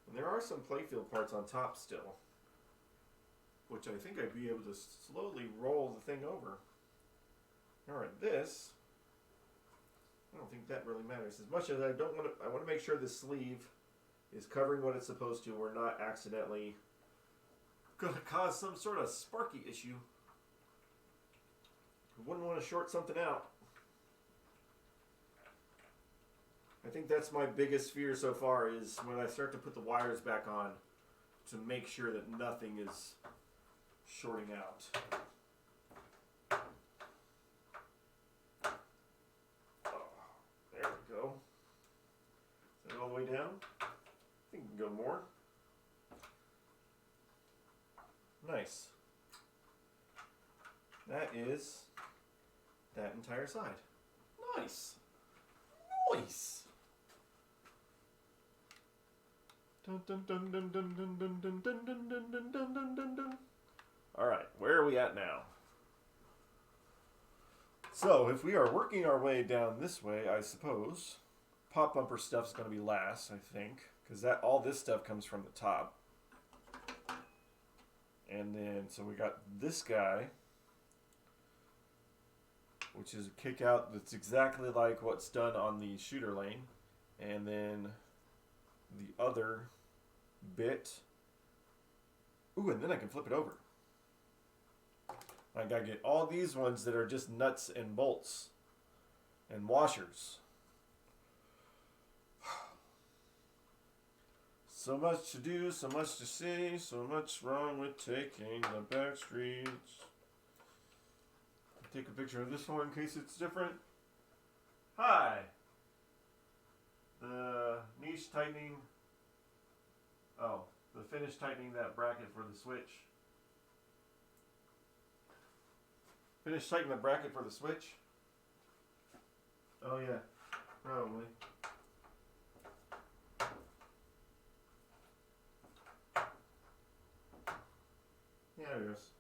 And there are some playfield parts on top still, which I think I'd be able to slowly roll the thing over. Alright, this, I don't think that really matters. As much as I want to make sure the sleeve is covering what it's supposed to. We're not accidentally going to cause some sort of sparky issue. We wouldn't want to short something out. I think that's my biggest fear so far is when I start to put the wires back on to make sure that nothing is shorting out. Oh, there we go. Is that all the way down? I think we can go more. Nice. That is that entire side. Nice. Nice. Dun, dun, dun, dun, dun, dun, dun, dun, dun, dun, dun, dun, dun, dun, dun. All right, where are we at now? So, if we are working our way down this way, I suppose pop bumper stuff's going to be last, I think. Because all this stuff comes from the top. And then, so we got this guy, which is a kick out that's exactly like what's done on the shooter lane. And then the other bit. Ooh, and then I can flip it over. I gotta get all these ones that are just nuts and bolts and washers. So much to do, so much to see, so much wrong with taking the back streets. Take a picture of this one in case it's different. Hi! The niche tightening. Oh, the finish tightening that bracket for the switch. Finish tightening the bracket for the switch? Oh yeah, probably. Yeah, there it is.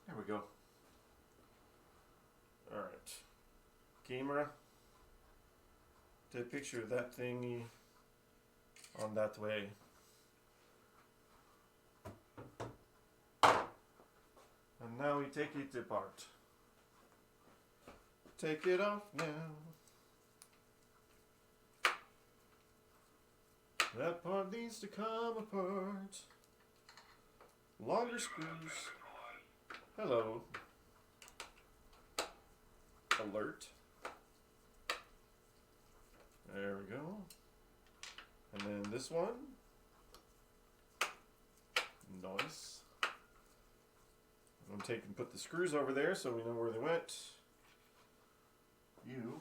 There we go. Alright. Camera. Take a picture of that thingy on that way. And now we take it apart. Take it off now. That part needs to come apart. Longer screws. Hello. Alert. There we go. And then this one. Nice. I'm going to take and put the screws over there so we know where they went. You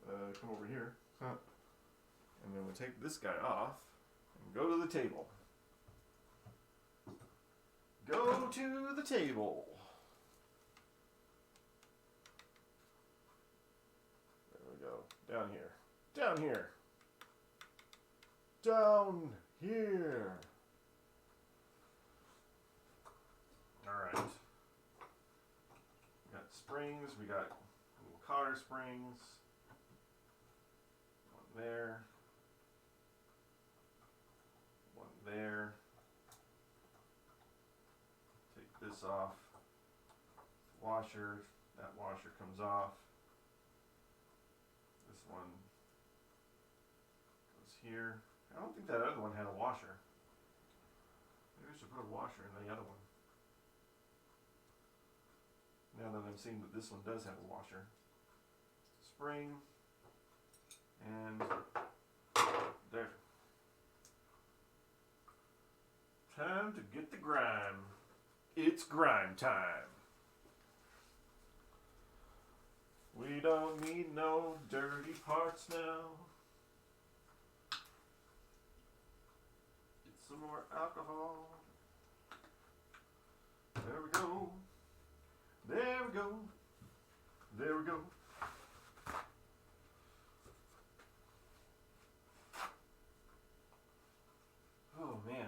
come over here. Huh. And then we'll take this guy off and go to the table. Go to the table. There we go. Down here. Down here. Down here. Alright. We got springs. We got little cotter springs. One there. One there. Take this off. Washer. That washer comes off. This one goes here. I don't think that other one had a washer. should put a washer in the other one. Now that I'm seeing that this one does have a washer. Spring. And there. Time to get the grime. It's grime time. We don't need no dirty parts now. Get some more alcohol. There we go. There we go. There we go. Oh man.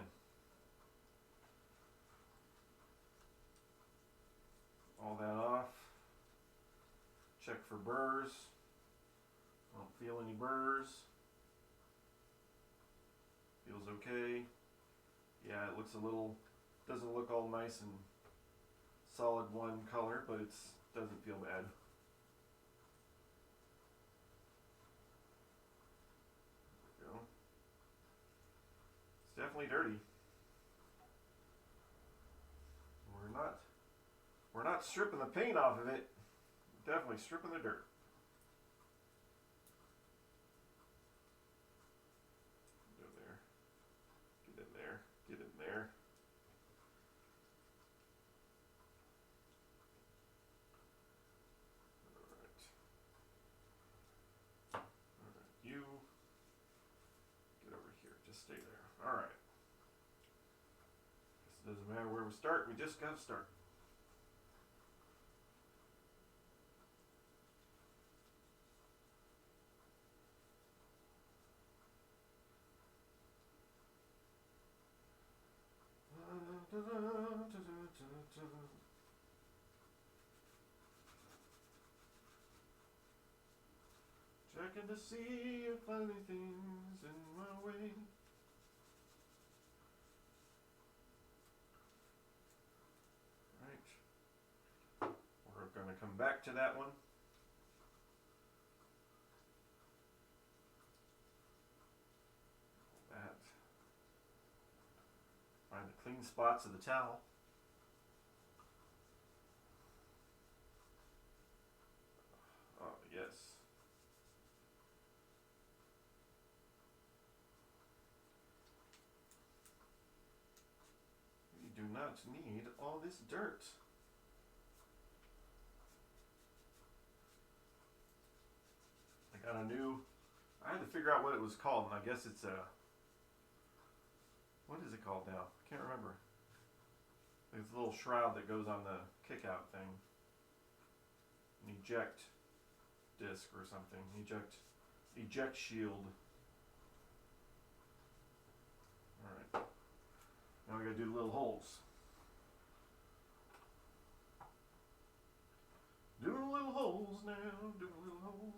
All that off. Check for burrs. I don't feel any burrs. Feels okay. Yeah, it looks a little, doesn't look all nice and solid one color, but it doesn't feel bad. There we go. It's definitely dirty. We're not stripping the paint off of it. We're definitely stripping the dirt. Go there. Get in there. Get in there. Alright, you get over here, just stay there. Alright. Guess it doesn't matter where we start, we just gotta start. Checking to see if anything's in my way. Right. We're gonna come back to that one. That. Find the clean spots of the towel. Oh, yes. We do not need all this dirt. I got a new, I had to figure out what it was called, and I guess it's a, what is it called now? I can't remember. It's a little shroud that goes on the kick-out thing. An eject disc or something. Eject shield. Alright. Now we gotta do the little holes. Doing little holes now, doing little holes.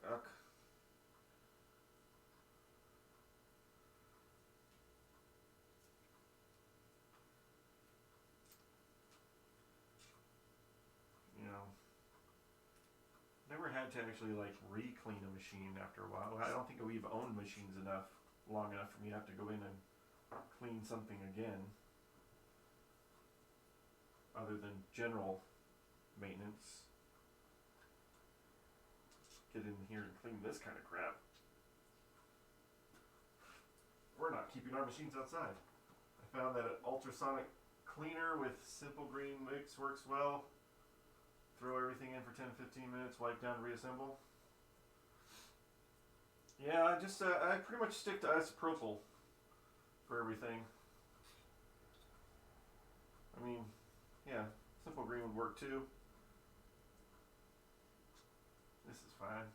Ugh. You know, never had to actually like re-clean a machine after a while. I don't think we've owned machines long enough for me to have to go in and clean something again, other than general maintenance. Get in here and clean this kind of crap. We're not keeping our machines outside. I found that an ultrasonic cleaner with Simple Green mix works well. Throw everything in for 10-15 minutes, wipe down, reassemble. Yeah, I pretty much stick to isopropyl for everything. I mean, yeah, Simple Green would work too. This is fine.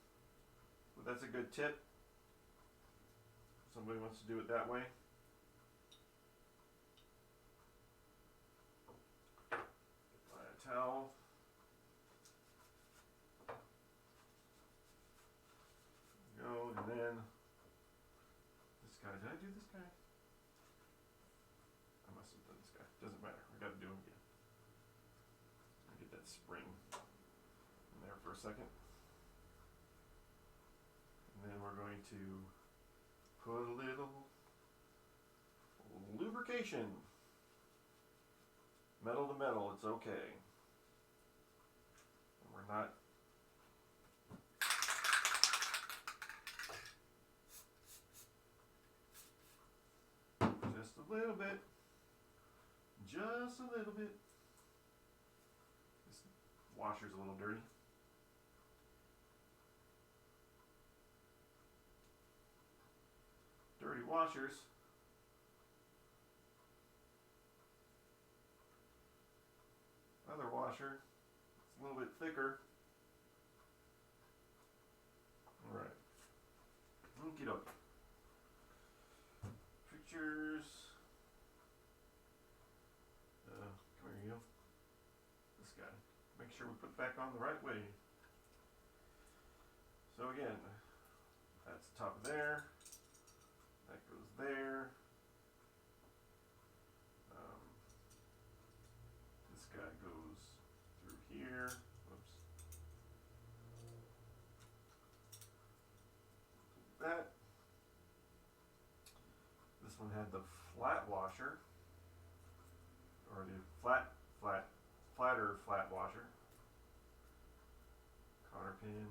But that's a good tip. If somebody wants to do it that way. Buy a towel. Go, and then this guy. Did I do this guy? I must have done this guy. Doesn't matter. We got to do him again. Get that spring in for a second. And then we're going to put a little lubrication. Metal to metal, it's okay. And we're not just a little bit. Just a little bit. This washer's a little dirty. Dirty washers. Other washer. It's a little bit thicker. Alright. Okie dokie. Pictures. Come here, you. This guy. Make sure we put it back on the right way. So again, that's the top of there. That goes there. This guy goes through here. Whoops. That. This one had the flat washer. Or the flatter flat washer. Cotter pin.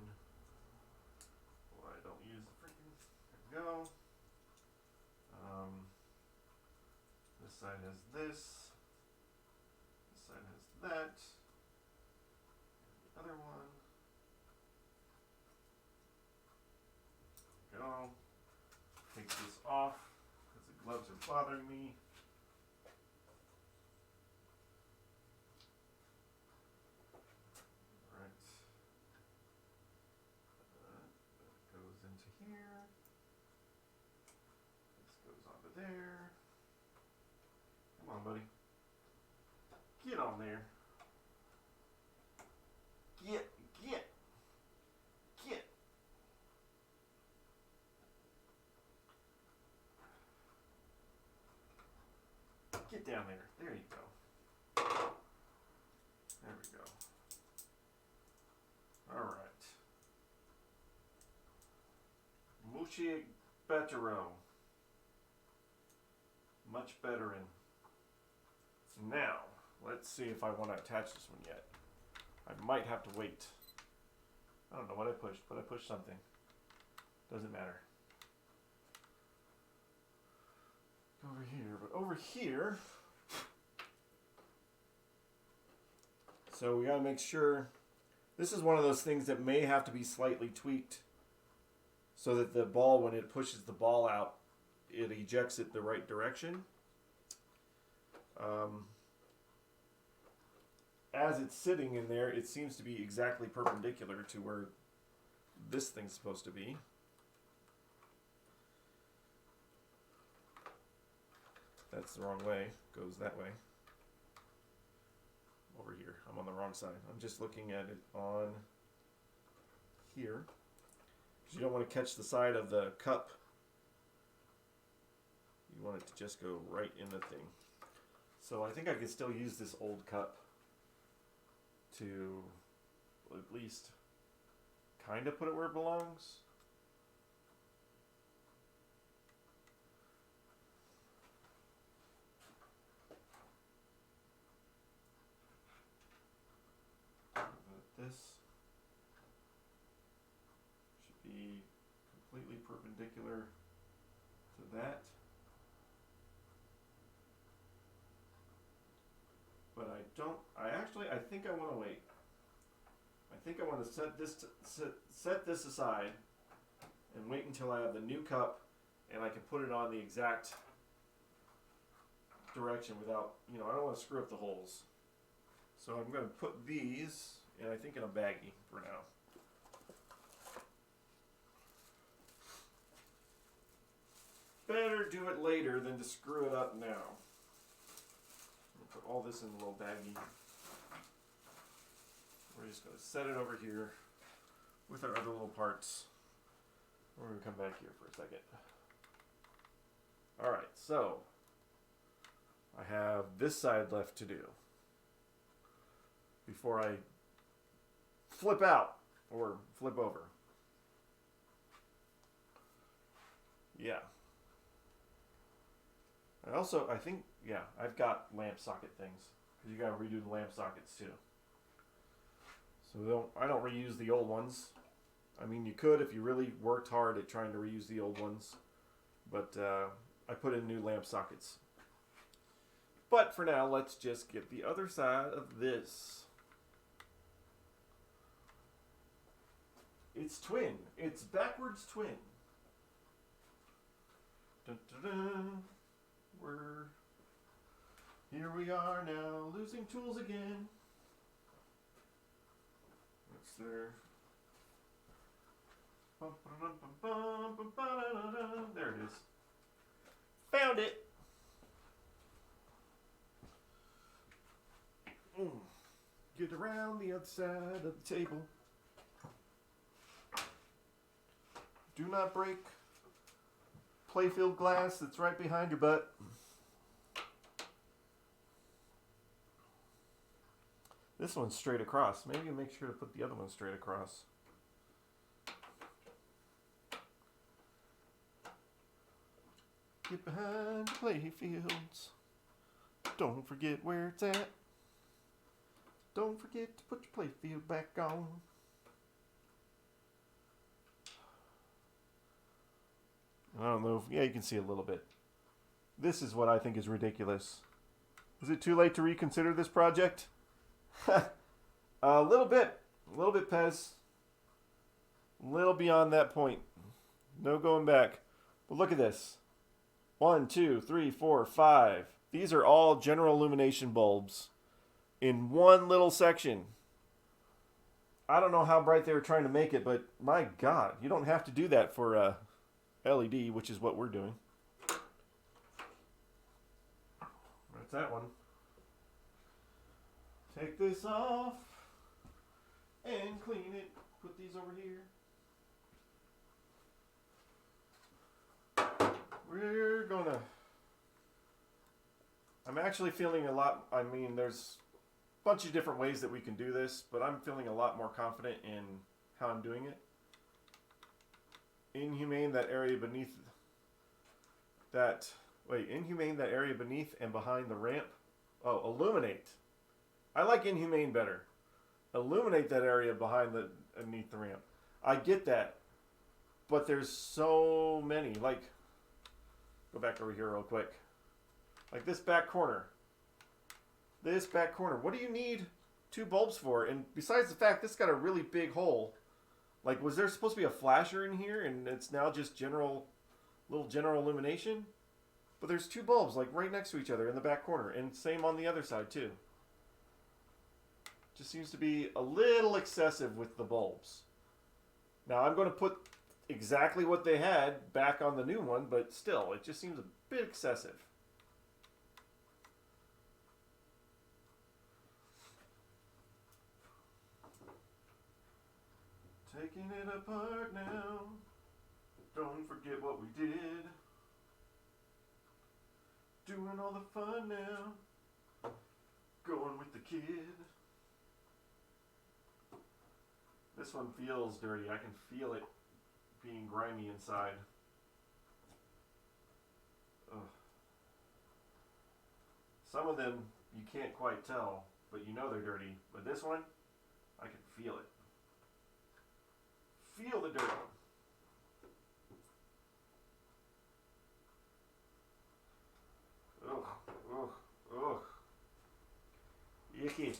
Well, I don't use the freaking. There we go. This side has this. This side has that. The other one. Go. Take this off because the gloves are bothering me. Alright. That goes into here. This goes onto there. Come on, buddy. Get on there. Get. Get down there. There you go. There we go. Alright. Mushi Betero. Much better in. Now, let's see if I want to attach this one yet. I might have to wait. I don't know what I pushed, but I pushed something. Doesn't matter. Over here, but over here. So we gotta make sure. This is one of those things that may have to be slightly tweaked so that the ball, when it pushes the ball out, it ejects it the right direction. As it's sitting in there, it seems to be exactly perpendicular to where this thing's supposed to be. That's the wrong way. Goes that way. Over here. I'm on the wrong side. I'm just looking at it on here. Because you don't want to catch the side of the cup. You want it to just go right in the thing. So I think I could still use this old cup to at least kind of put it where it belongs. This should be completely perpendicular to that. But I think I want to wait. I think I want to set this aside and wait until I have the new cup and I can put it on the exact direction without, I don't want to screw up the holes. So I'm going to put these, I think in a baggie for now. Better do it later than to screw it up now. Put all this in a little baggie. We're just going to set it over here with our other little parts. We're going to come back here for a second. Alright, so I have this side left to do before I flip out or flip over. Yeah. I think, yeah, I've got lamp socket things. Because you got to redo the lamp sockets too. So I don't reuse the old ones. I mean, you could if you really worked hard at trying to reuse the old ones. But I put in new lamp sockets. But for now, let's just get the other side of this. It's twin. It's backwards twin. Dun, dun, dun. Here we are now, losing tools again. What's there? There it is. Found it. Get around the other side of the table. Do not break playfield glass that's right behind your butt. This one's straight across. Maybe make sure to put the other one straight across. Get behind the playfields. Don't forget where it's at. Don't forget to put your playfield back on. I don't know. Yeah, you can see a little bit. This is what I think is ridiculous. Is it too late to reconsider this project? A little bit, Pez. A little beyond that point. No going back. But look at this. 1, 2, 3, 4, 5. These are all general illumination bulbs in one little section. I don't know how bright they were trying to make it, but my God, you don't have to do that for a LED, which is what we're doing. That's that one. Take this off and clean it. Put these over here. We're gonna... I'm actually feeling a lot... I mean, there's a bunch of different ways that we can do this, but I'm feeling a lot more confident in how I'm doing it. Inhumane that area beneath... Inhumane that area beneath and behind the ramp. Oh, illuminate. I like inhumane better. Illuminate that area beneath the ramp. I get that. But there's so many. Like, go back over here real quick. Like this back corner. This back corner. What do you need 2 bulbs for? And besides the fact this got a really big hole. Like, was there supposed to be a flasher in here and it's now just little general illumination? But there's 2 bulbs like right next to each other in the back corner. And same on the other side too. Just seems to be a little excessive with the bulbs. Now I'm going to put exactly what they had back on the new one, but still, it just seems a bit excessive. Taking it apart now. Don't forget what we did. Doing all the fun now. Going with the kid. This one feels dirty. I can feel it being grimy inside. Ugh. Some of them you can't quite tell, but you know they're dirty. But this one, I can feel it. Feel the dirt. Ugh, ugh, ugh. Icky.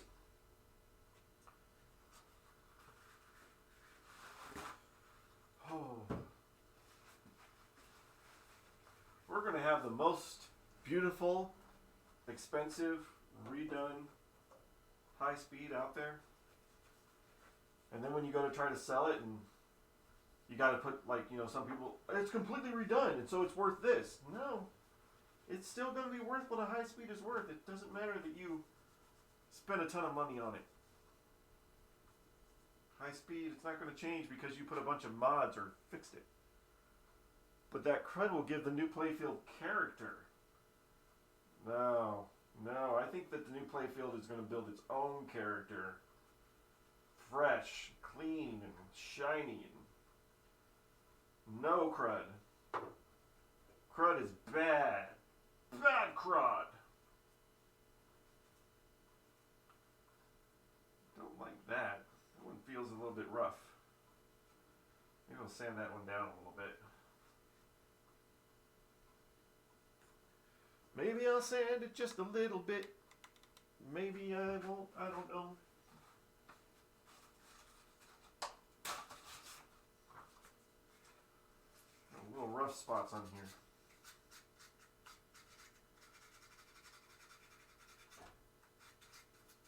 Oh. We're going to have the most beautiful, expensive, redone, high speed out there. And then when you go to try to sell it and you got to put, like, you know, some people, it's completely redone and so it's worth this. No. It's still going to be worth what a high speed is worth. It doesn't matter that you spend a ton of money on it. High speed, it's not going to change because you put a bunch of mods or fixed it. But that crud will give the new playfield character. No, I think that the new playfield is going to build its own character. fresh, clean, and shiny, and no crud. Crud is bad. Bad crud. Don't like that. That one feels a little bit rough. Maybe I'll sand that one down a little bit. Maybe I'll sand it just a little bit. Maybe I won't. I don't know. Little rough spots on here.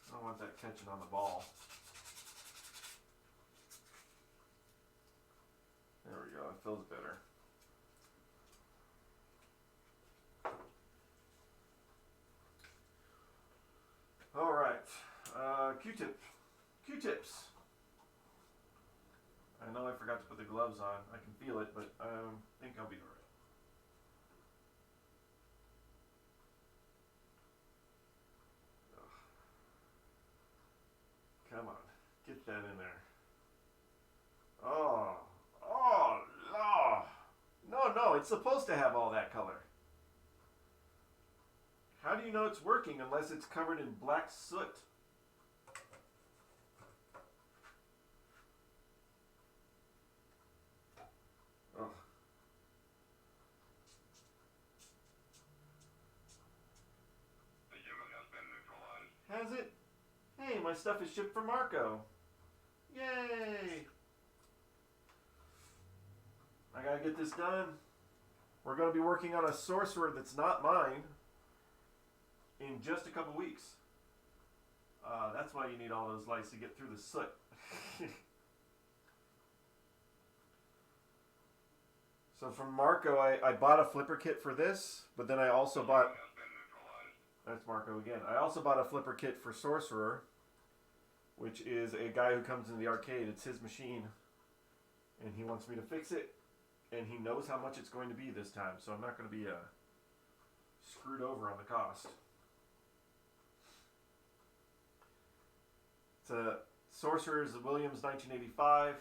I don't want that catching on the ball. There we go. It feels better. All right. Q-tips. I know I forgot to put the gloves on. I can feel it, but I think I'll be all right. Come on, get that in there. Oh, no, it's supposed to have all that color. How do you know it's working unless it's covered in black soot? Ugh. The unit has been neutralized. Has it? Hey, my stuff is shipped from Marco. Yay! I gotta get this done. We're gonna be working on a sorcerer that's not mine in just a couple weeks. That's why you need all those lights to get through the soot. So from Marco, I bought a flipper kit for this, but then I also bought... Has been neutralized. That's Marco again. I also bought a flipper kit for Sorcerer, which is a guy who comes into the arcade. It's his machine, and he wants me to fix it, and he knows how much it's going to be this time, so I'm not going to be screwed over on the cost. It's a Sorcerer's Williams 1985.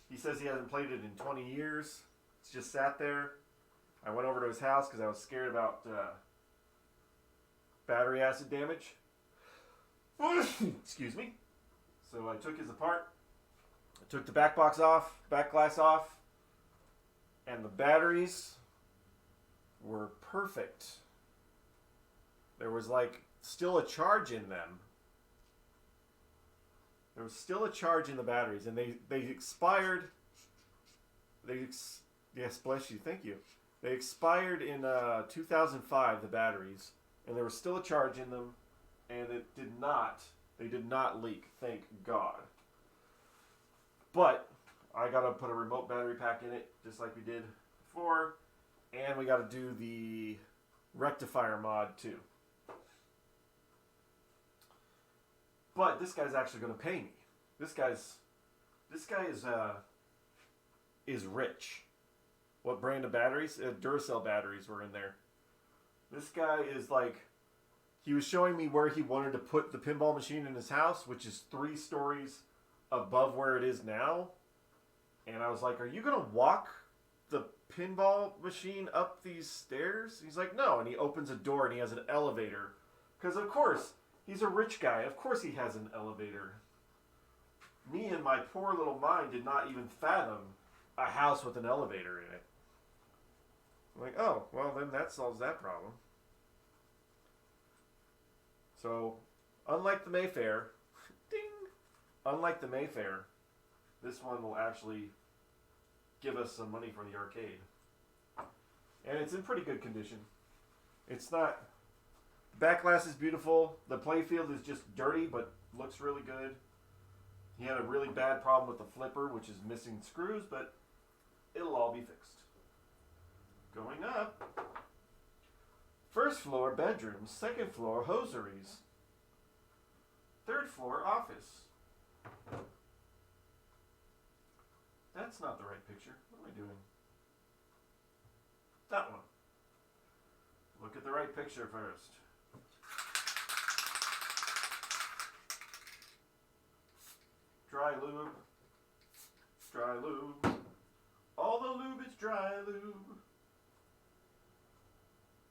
He says he hasn't played it in 20 years. It's just sat there. I went over to his house because I was scared about battery acid damage. Excuse me. So I took his apart. I took the back box off, back glass off, and the batteries were perfect. There was like still a charge in them. There was still a charge in the batteries, and they expired. Yes, bless you, thank you. They expired in 2005, the batteries, and there was still a charge in them, and they did not leak, thank God. But I gotta put a remote battery pack in it, just like we did before, and we gotta do the rectifier mod too. But this guy's actually gonna pay me. This guy is rich. What brand of batteries? Duracell batteries were in there. This guy is like, he was showing me where he wanted to put the pinball machine in his house, which is 3 stories above where it is now. And I was like, are you going to walk the pinball machine up these stairs? He's like, no. And he opens a door and he has an elevator. Because of course, he's a rich guy. Of course he has an elevator. Me and my poor little mind did not even fathom a house with an elevator in it. I'm like, oh, well, then that solves that problem. So, unlike the Mayfair, ding! Unlike the Mayfair, this one will actually give us some money for the arcade. And it's in pretty good condition. It's not... The back glass is beautiful. The playfield is just dirty, but looks really good. He had a really bad problem with the flipper, which is missing screws, but it'll all be fixed. Going up. First floor, bedrooms. Second floor, hosieries. Third floor, office. That's not the right picture. What am I doing? That one. Look at the right picture first. dry lube. Dry lube. All the lube is dry lube.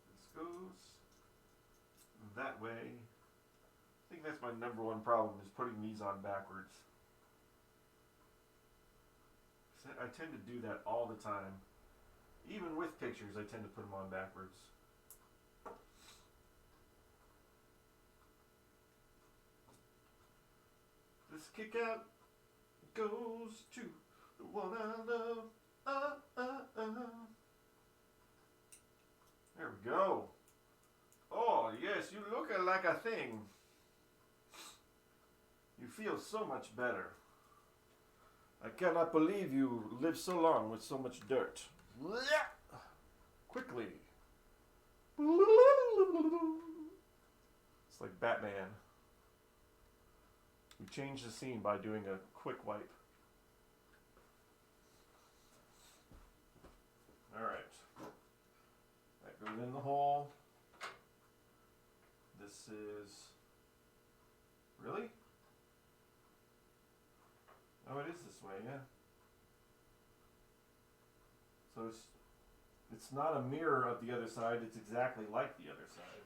This goes that way. I think that's my number one problem is putting these on backwards. I tend to do that all the time. Even with pictures, I tend to put them on backwards. This kick out goes to the one I love. There we go. Oh, yes, you look like a thing. You feel so much better. I cannot believe you lived so long with so much dirt. Quickly. It's like Batman. We changed the scene by doing a quick wipe. Alright. That goes in the hole. This is... Really? Oh, it is this way, yeah. So it's not a mirror of the other side, it's exactly like the other side.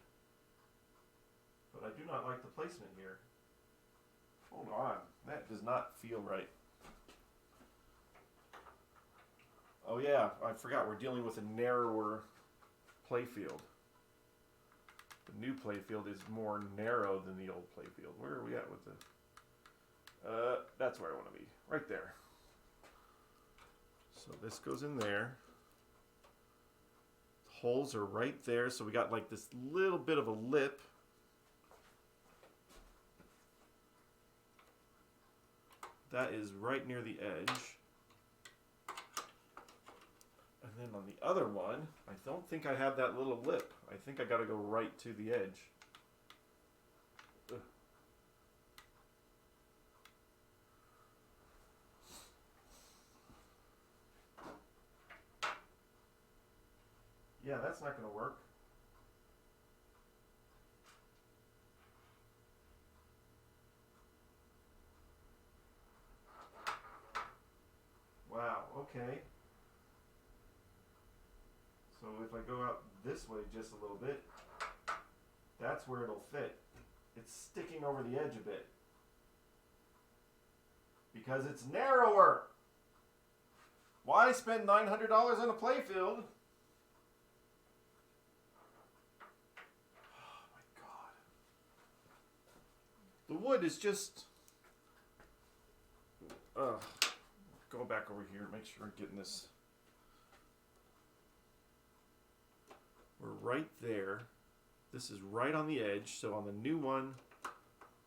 But I do not like the placement here. Hold on, that does not feel right. Oh yeah, I forgot we're dealing with a narrower playfield. The new playfield is more narrow than the old playfield. Where are we at with the... that's where I want to be. Right there. So this goes in there. The holes are right there, so we got like this little bit of a lip. That is right near the edge. And then on the other one, I don't think I have that little lip. I think I got to go right to the edge. Ugh. Yeah, that's not going to work. Wow, okay. So if I go out this way just a little bit, that's where it'll fit. It's sticking over the edge a bit. Because it's narrower. Why spend $900 on a playfield? Oh my God. The wood is just... go back over here and make sure I'm getting this. We're right there. This is right on the edge, so on the new one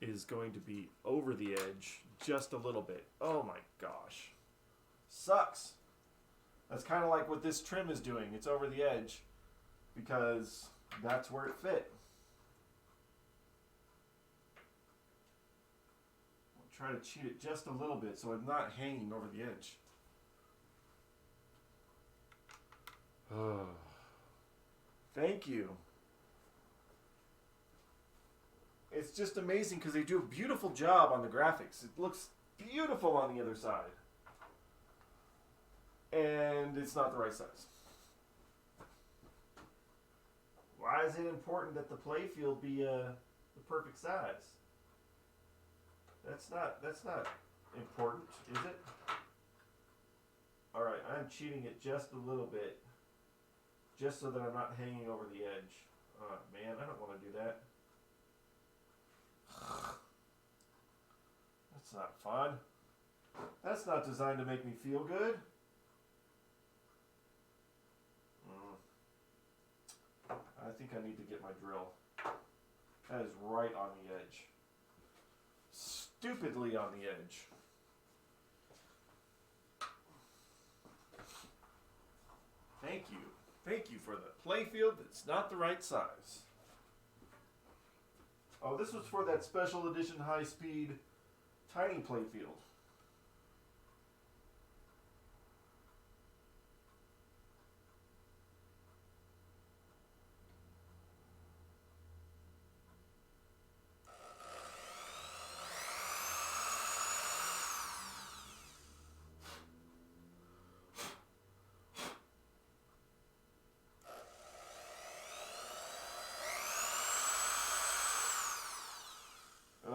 is going to be over the edge just a little bit. Oh my gosh. Sucks. That's kind of like what this trim is doing. It's over the edge because that's where it fit. I'll try to cheat it just a little bit so I'm not hanging over the edge. Oh. Thank you. It's just amazing because they do a beautiful job on the graphics. It looks beautiful on the other side. And it's not the right size. Why is it important that the playfield be the perfect size? That's not important, is it? Alright, I'm cheating it just a little bit. Just so that I'm not hanging over the edge. Oh man, I don't want to do that. That's not fun. That's not designed to make me feel good. I think I need to get my drill. That is right on the edge. Stupidly on the edge. Thank you. Thank you for the playfield that's not the right size. Oh, this was for that special edition high-speed tiny playfield.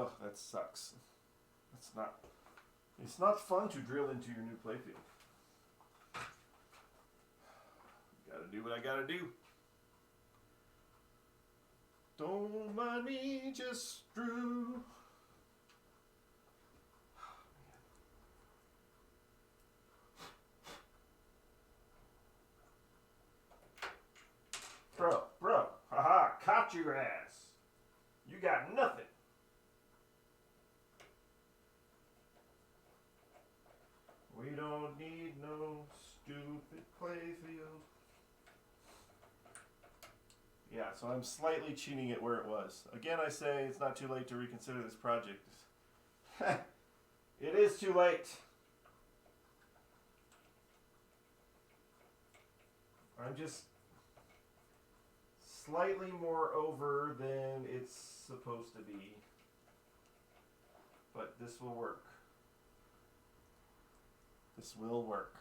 Ugh, that sucks. It's not fun to drill into your new playfield. Gotta do what I gotta do. Don't mind me, just Drew. Bro, haha, caught your ass. You got nothing. We don't need no stupid playfield. Yeah, so I'm slightly cheating it where it was. Again, I say it's not too late to reconsider this project. It is too late. I'm just slightly more over than it's supposed to be. But this will work. This will work.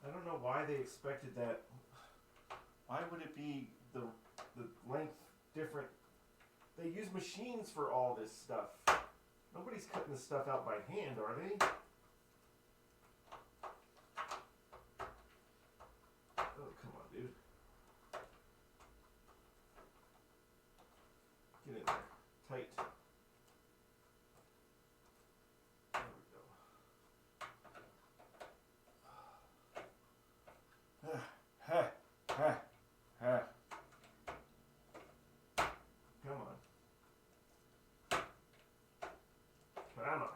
I don't know why they expected that. Why would it be the length different? They use machines for all this stuff. Nobody's cutting this stuff out by hand, are they? Oh, come on, dude. Get in there. Tight. There we go. Ha, ha, ha. Come on. Come on.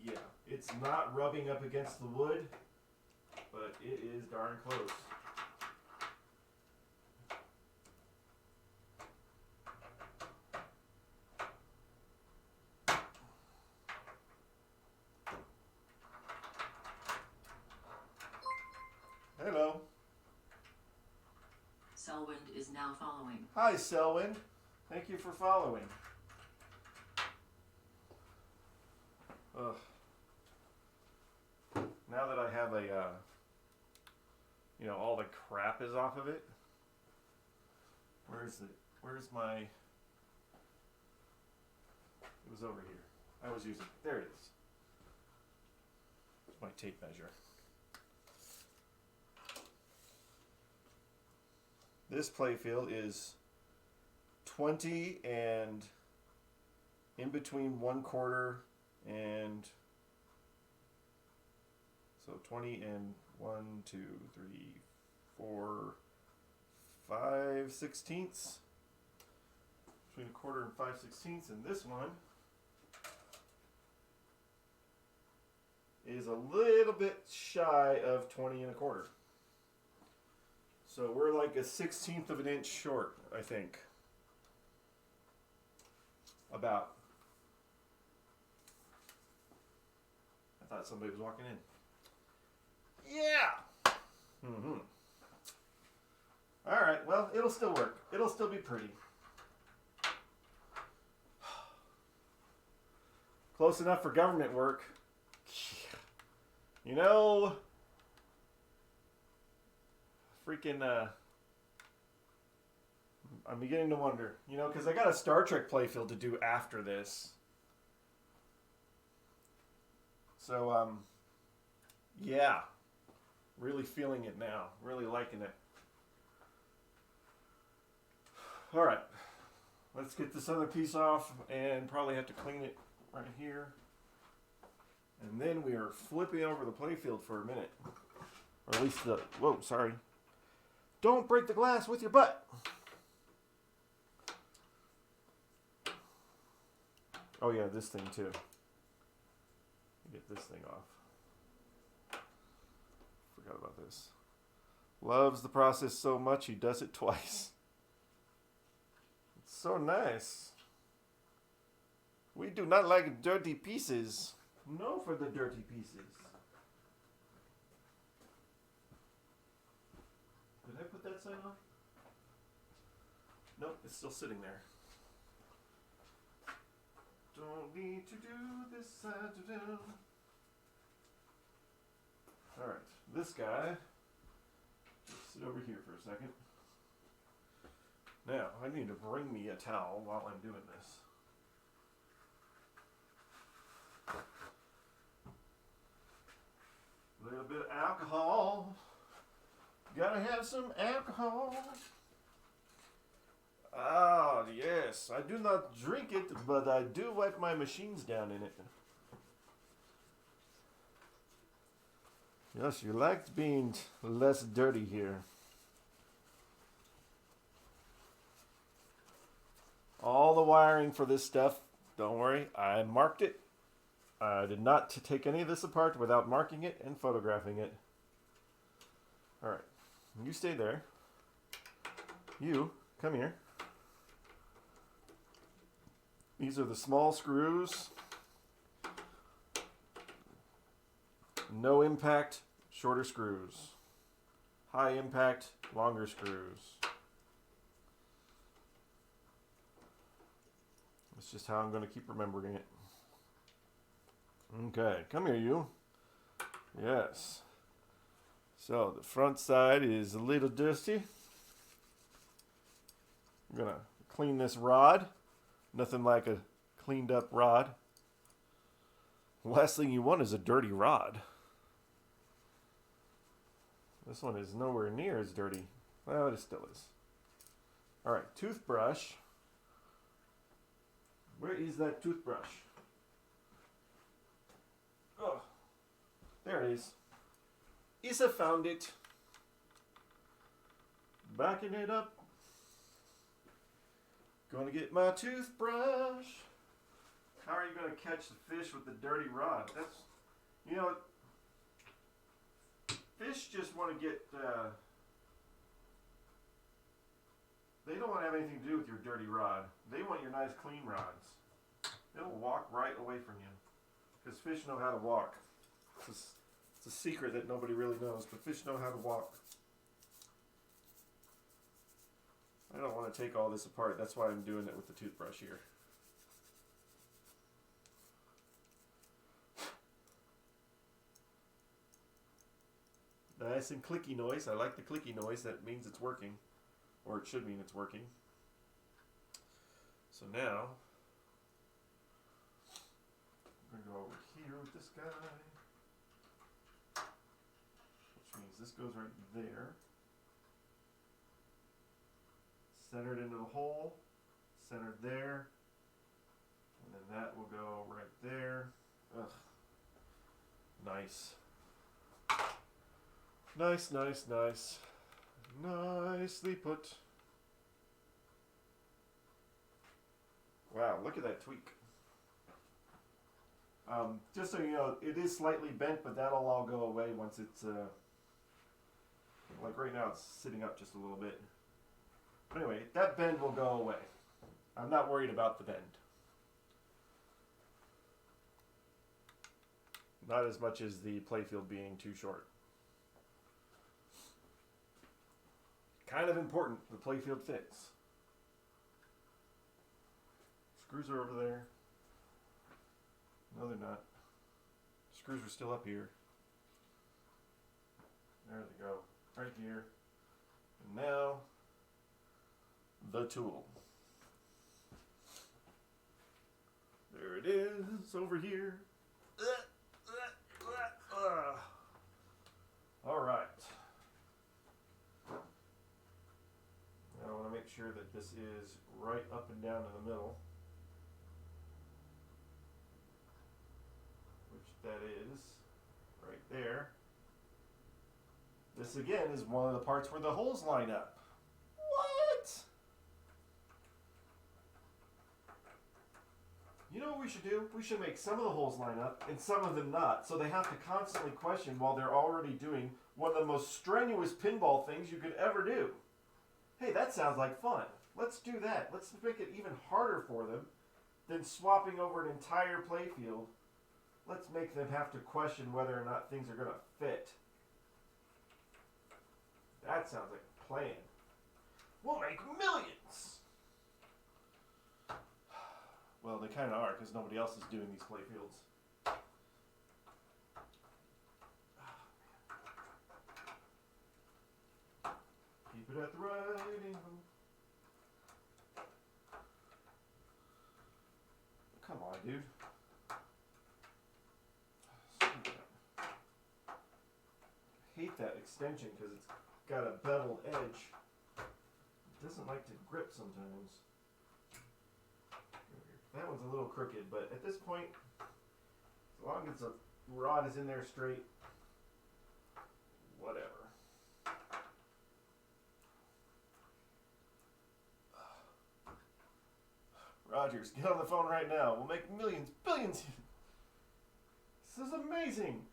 Yeah, it's not rubbing up against the wood, but it is darn close. Hello. Selwind is now following. Hi, Selwyn. Thank you for following. Ugh. Now that I have a, all the crap is off of it. Where's my? It was over here. I was using. There it is. It's my tape measure. This playfield is 20 and in between 1/4 and so 20 and 1, 2, 3, 4, 5/16. Between 1/4 and 5/16, and this one is a little bit shy of 20 and 1/4. So we're like a 1/16 of an inch short, I think. About. I thought somebody was walking in. Yeah! Mm-hmm. Alright, well, it'll still work. It'll still be pretty. Close enough for government work. You know... Freaking, I'm beginning to wonder, because I got a Star Trek playfield to do after this. So, yeah. Really feeling it now. Really liking it. Alright. Let's get this other piece off and probably have to clean it right here. And then we are flipping over the playfield for a minute. Or at least whoa, sorry. Don't break the glass with your butt. Oh yeah, this thing too. Get this thing off. Forgot about this. Loves the process so much he does it twice. It's so nice. We do not like dirty pieces. No for the dirty pieces. put that sign on? Nope, it's still sitting there. Don't need to do this side to down. Alright, this guy, just sit over here for a second. Now, I need to bring me a towel while I'm doing this. A little bit of alcohol. Gotta have some alcohol. Ah, yes. I do not drink it, but I do wipe my machines down in it. Yes, you liked being less dirty here. All the wiring for this stuff, don't worry, I marked it. I did not take any of this apart without marking it and photographing it. Alright, you stay there. You, come here. These are the small screws. No impact, shorter screws. High impact, longer screws. That's just how I'm going to keep remembering it. Okay, come here, you. Yes. So the front side is a little dusty. I'm going to clean this rod. Nothing like a cleaned up rod. The last thing you want is a dirty rod. This one is nowhere near as dirty. Well, it still is. Alright, toothbrush. Where is that toothbrush? Oh, there it is. Isa found it. Backing it up. Gonna get my toothbrush. How are you gonna catch the fish with the dirty rod? That's, you know, fish just want to get, they don't want to have anything to do with your dirty rod. They want your nice clean rods. They'll walk right away from you. Because fish know how to walk. It's a secret that nobody really knows, but fish know how to walk. I don't want to take all this apart. That's why I'm doing it with the toothbrush here. Nice and clicky noise. I like the clicky noise. That means it's working. Or it should mean it's working. So now, I'm going to go over here with this guy. Which means this goes right there. Centered into the hole. Centered there. And then that will go right there. Ugh. Nice. Nice, nice, nice. Nicely put. Wow, look at that tweak. Just so you know, it is slightly bent, but that'll all go away once it's, like right now it's sitting up just a little bit. But anyway, that bend will go away. I'm not worried about the bend. Not as much as the playfield being too short. Kind of important, the playfield fits. Screws are over there. No, they're not. Screws are still up here. There they go. Right here. And now, the tool. There it is, over here. All right. Now I want to make sure that this is right up and down in the middle. Which that is right there. This again is one of the parts where the holes line up. What? You know what we should do? We should make some of the holes line up and some of them not. So they have to constantly question while they're already doing one of the most strenuous pinball things you could ever do. Hey, that sounds like fun. Let's do that. Let's make it even harder for them than swapping over an entire playfield. Let's make them have to question whether or not things are going to fit. That sounds like plan. We'll make millions! Well, they kind of are, because nobody else is doing these playfields. Keep it at the right angle. Come on, dude. I hate that extension because it's got a beveled edge. It doesn't like to grip sometimes. That one's a little crooked, but at this point, as long as the rod is in there straight, whatever. Rogers, get on the phone right now. We'll make millions, billions. This is amazing.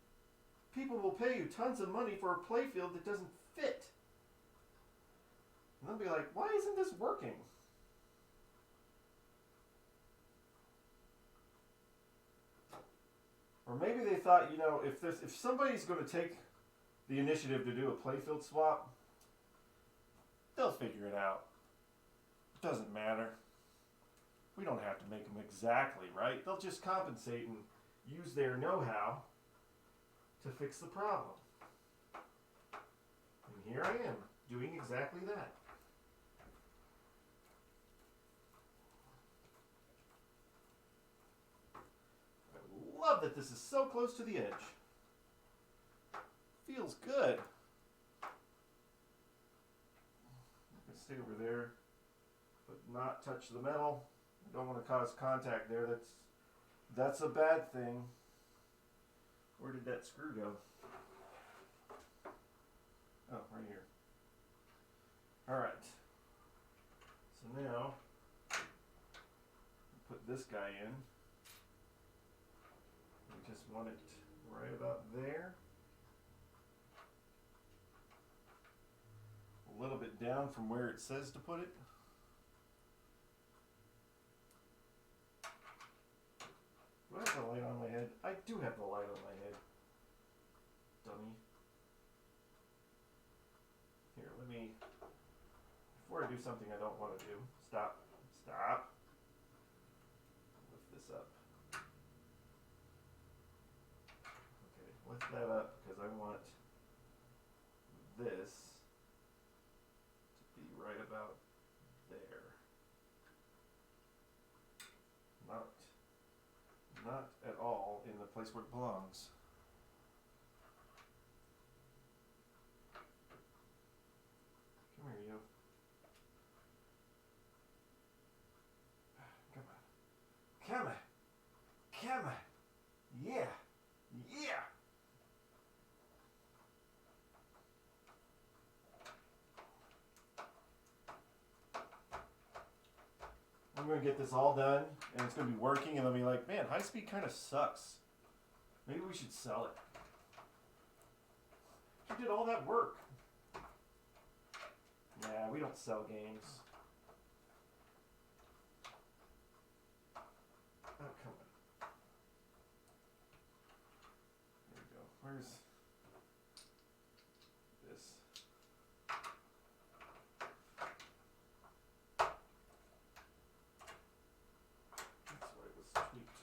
People will pay you tons of money for a playfield that doesn't fit. And they'll be like, why isn't this working? Or maybe they thought, you know, if somebody's going to take the initiative to do a playfield swap, they'll figure it out. It doesn't matter. We don't have to make them exactly right. They'll just compensate and use their know-how to fix the problem. And here I am, doing exactly that. I love that this is so close to the edge. Feels good. I can stay over there, but not touch the metal. I don't want to cause contact there. That's a bad thing. Where did that screw go? Oh, right here. Alright. So now, put this guy in. We just want it right about there. A little bit down from where it says to put it. Do I have the light on my head? I do have the light on my head. Dummy. Here, let me, before I do something I don't want to do, stop. Lift this up. Okay, lift that up because I want this to be right about there. Not at all in the place where it belongs. Come here, you. Come on. Come on. Yeah. Yeah. I'm going to get this all done, and it's going to be working, and they'll be like, man, high speed kind of sucks. Maybe we should sell it. You did all that work. Nah, we don't sell games. Oh, come on. There we go. Where's this? That's why it was tweaked.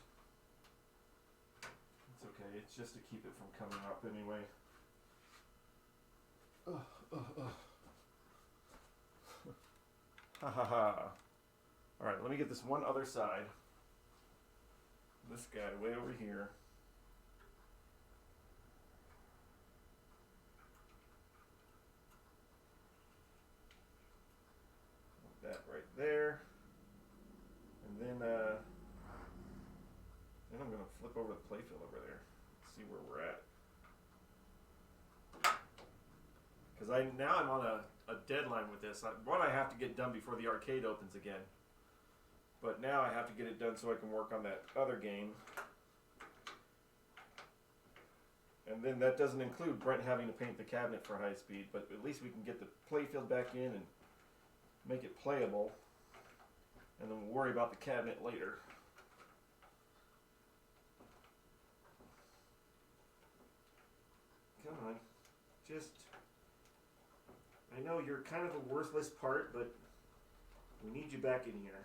It's okay. It's just to keep it from coming up anyway. Ha ha ha. Alright, let me get this one other side. This guy way over here. That right there. And then I'm going to flip over the playfield over there. See where we're at. Because now I'm on a deadline with this. One, I have to get done before the arcade opens again. But now I have to get it done so I can work on that other game. And then that doesn't include Brent having to paint the cabinet for high speed, but at least we can get the playfield back in and make it playable. And then we'll worry about the cabinet later. Come on. Just... I know you're kind of a worthless part, but we need you back in here.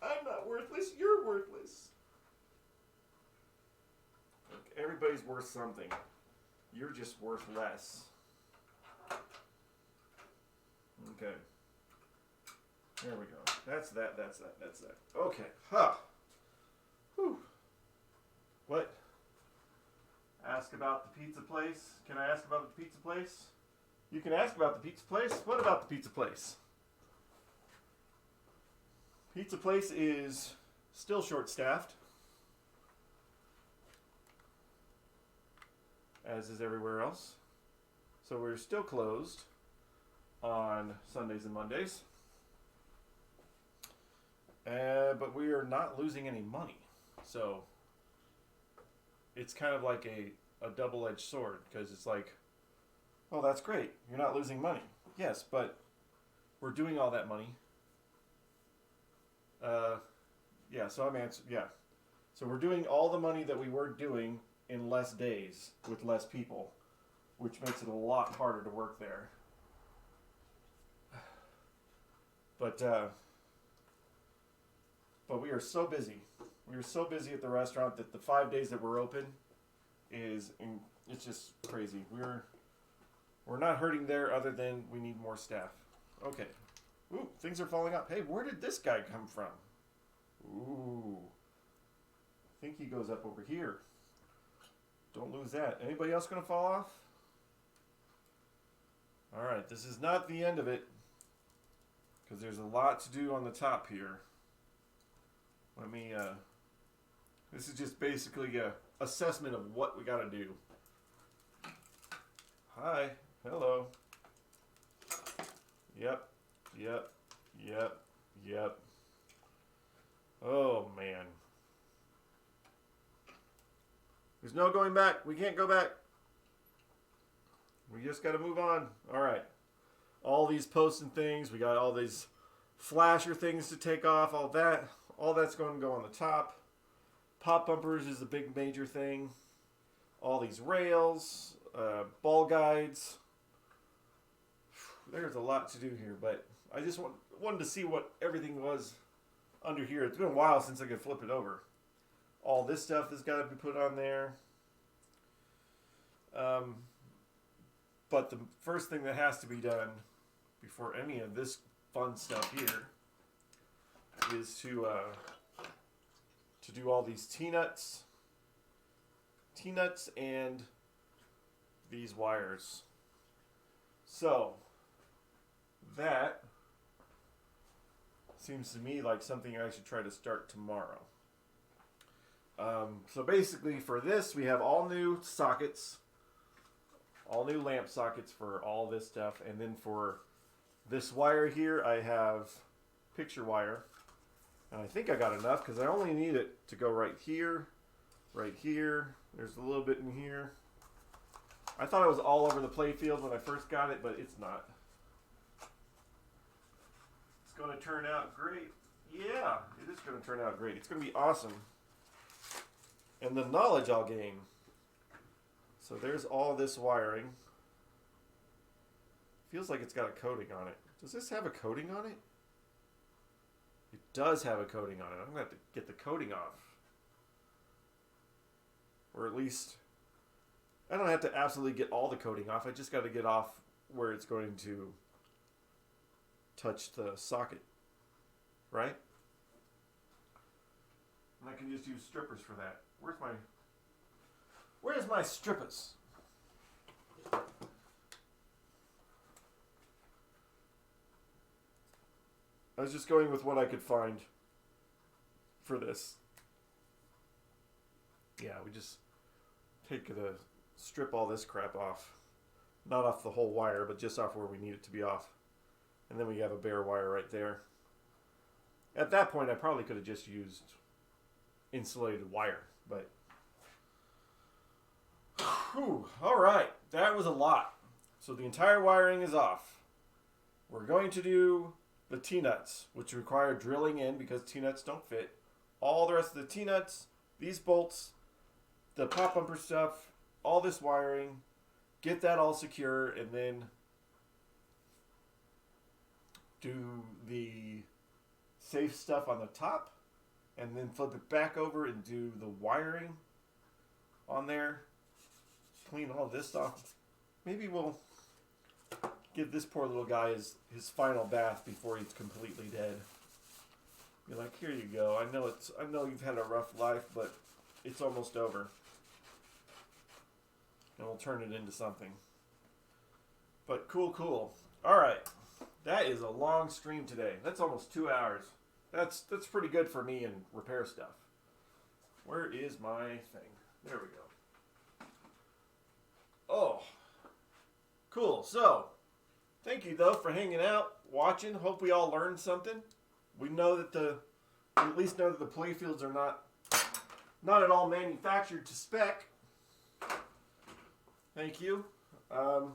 I'm not worthless, you're worthless. Look, everybody's worth something. You're just worth less. Okay. There we go. That's that. Okay. Huh. Whew. What? Ask about the pizza place. Can I ask about the pizza place? You can ask about the pizza place. What about the pizza place? Pizza place is still short-staffed, as is everywhere else. So we're still closed on Sundays and Mondays. But we are not losing any money. So it's kind of like a double-edged sword, because it's like, oh, that's great. You're not losing money. Yes, but we're doing all that money. Yeah, so I'm answering, yeah. So we're doing all the money that we were doing in less days with less people, which makes it a lot harder to work there. But we are so busy. We are so busy at the restaurant that the 5 days that we're open it's just crazy. We're not hurting there, other than we need more staff. Okay. Ooh, things are falling up. Hey, where did this guy come from? Ooh. I think he goes up over here. Don't lose that. Anybody else going to fall off? Alright, this is not the end of it, because there's a lot to do on the top here. Let me, this is just basically a assessment of what we got to do. Hi. Hello. Yep. Oh, man. There's no going back. We can't go back. We just got to move on. All right. All these posts and things. We got all these flasher things to take off. All that's going to go on the top. Pop bumpers is a big major thing. All these rails. Ball guides. There's a lot to do here, but I just wanted to see what everything was under here. It's been a while since I could flip it over. All this stuff has got to be put on there. But the first thing that has to be done before any of this fun stuff here is to do all these T-nuts and these wires. So that seems to me like something I should try to start tomorrow. So basically for this, we have all new sockets, all new lamp sockets for all this stuff. And then for this wire here, I have picture wire. And I think I got enough, because I only need it to go right here. There's a little bit in here. I thought it was all over the playfield when I first got it, but it's not. It's going to turn out great. Yeah, it is going to turn out great. It's going to be awesome. And the knowledge I'll gain. So there's all this wiring. Feels like it's got a coating on it. Does this have a coating on it? It does have a coating on it. I'm going to have to get the coating off. Or at least, I don't have to absolutely get all the coating off. I just got to get off where it's going to touch the socket. Right? And I can just use strippers for that. Where's my strippers? I was just going with what I could find for this. Yeah, we just strip all this crap off. Not off the whole wire, but just off where we need it to be off. And then we have a bare wire right there. At that point, I probably could have just used insulated wire, but whew, all right, that was a lot. So the entire wiring is off. We're going to do the T-nuts, which require drilling in because T-nuts don't fit. All the rest of the T-nuts, these bolts, the pop bumper stuff, all this wiring, get that all secure, and then do the safe stuff on the top, and then flip it back over and do the wiring on there. Clean all this off. Maybe we'll give this poor little guy his final bath before he's completely dead. Be like, here you go. I know you've had a rough life, but it's almost over. And we'll turn it into something. But cool. All right. That is a long stream today. That's almost 2 hours. That's pretty good for me and repair stuff. Where is my thing? There we go. Oh. Cool. So, thank you though for hanging out, watching. Hope we all learned something. We know that we at least know that the playfields are not at all manufactured to spec. Thank you. I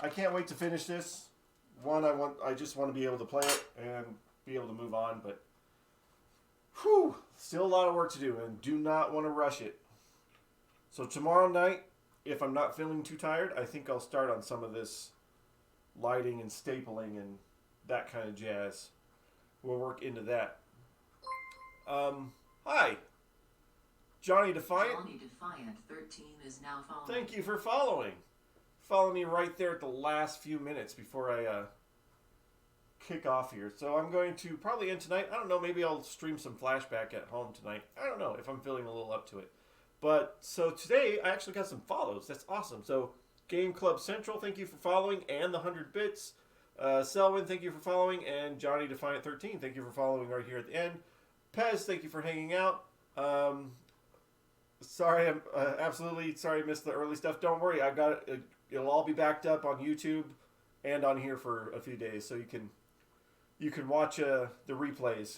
can't wait to finish this. I just want to be able to play it and be able to move on, but still a lot of work to do and do not want to rush it. So tomorrow night, if I'm not feeling too tired, I think I'll start on some of this lighting and stapling and that kind of jazz. We'll work into that. Hi. Johnny Defiant. Johnny Defiant 13 is now following. Thank you for following. Follow me right there at the last few minutes before I kick off here. So I'm going to probably end tonight. I don't know, maybe I'll stream some Flashback at home tonight. I don't know if I'm feeling a little up to it. But so today I actually got some follows. That's awesome. So Game Club Central, thank you for following, and the 100 Bits. Selwyn, thank you for following, and Johnny Defiant 13, thank you for following right here at the end. Pez, thank you for hanging out. Sorry, I'm absolutely sorry I missed the early stuff. Don't worry, I got it. It'll all be backed up on YouTube and on here for a few days, so you can watch the replays.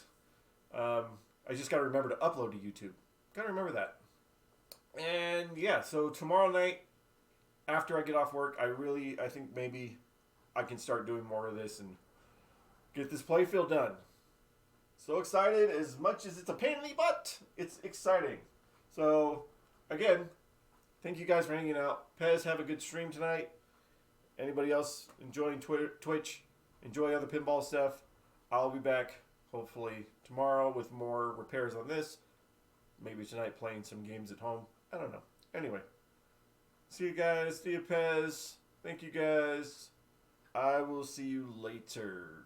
I just got to remember to upload to YouTube. Got to remember that. And yeah, so tomorrow night after I get off work, I think maybe I can start doing more of this and get this playfield done. So excited, as much as it's a pain in the butt, it's exciting. So, again, thank you guys for hanging out. Pez, have a good stream tonight. Anybody else enjoying Twitch, enjoy other pinball stuff. I'll be back, hopefully, tomorrow with more repairs on this. Maybe tonight playing some games at home. I don't know. Anyway, see you guys. See you, Pez. Thank you, guys. I will see you later.